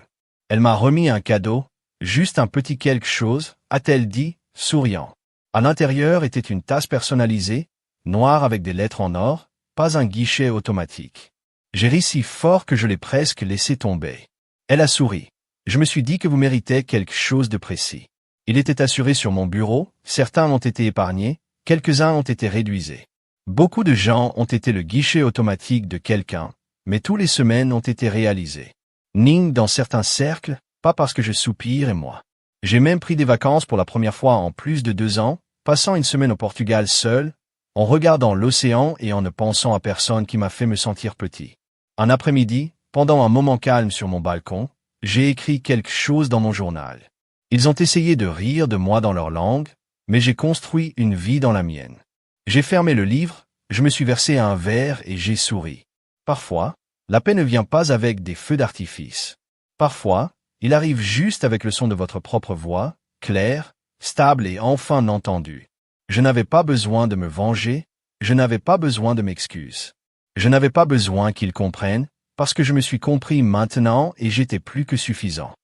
Elle m'a remis un cadeau, juste un petit quelque chose, a-t-elle dit, souriant. À l'intérieur était une tasse personnalisée, noire avec des lettres en or, pas un guichet automatique. J'ai ri si fort que je l'ai presque laissé tomber. Elle a souri. Je me suis dit que vous méritez quelque chose de précis. Il était assuré sur mon bureau, certains ont été épargnés, quelques-uns ont été réduisés. Beaucoup de gens ont été le guichet automatique de quelqu'un, mais tous les semaines ont été réalisés. Ning dans certains cercles, pas parce que je soupire et moi. J'ai même pris des vacances pour la première fois en plus de 2 ans, passant une semaine au Portugal seul, en regardant l'océan et en ne pensant à personne qui m'a fait me sentir petit. Un après-midi, pendant un moment calme sur mon balcon, j'ai écrit quelque chose dans mon journal. Ils ont essayé de rire de moi dans leur langue, mais j'ai construit une vie dans la mienne. J'ai fermé le livre, je me suis versé un verre et j'ai souri. Parfois, la paix ne vient pas avec des feux d'artifice. Parfois, il arrive juste avec le son de votre propre voix, claire, stable et enfin entendue. Je n'avais pas besoin de me venger, je n'avais pas besoin de m'excuses. Je n'avais pas besoin qu'ils comprennent, parce que je me suis compris maintenant et j'étais plus que suffisant.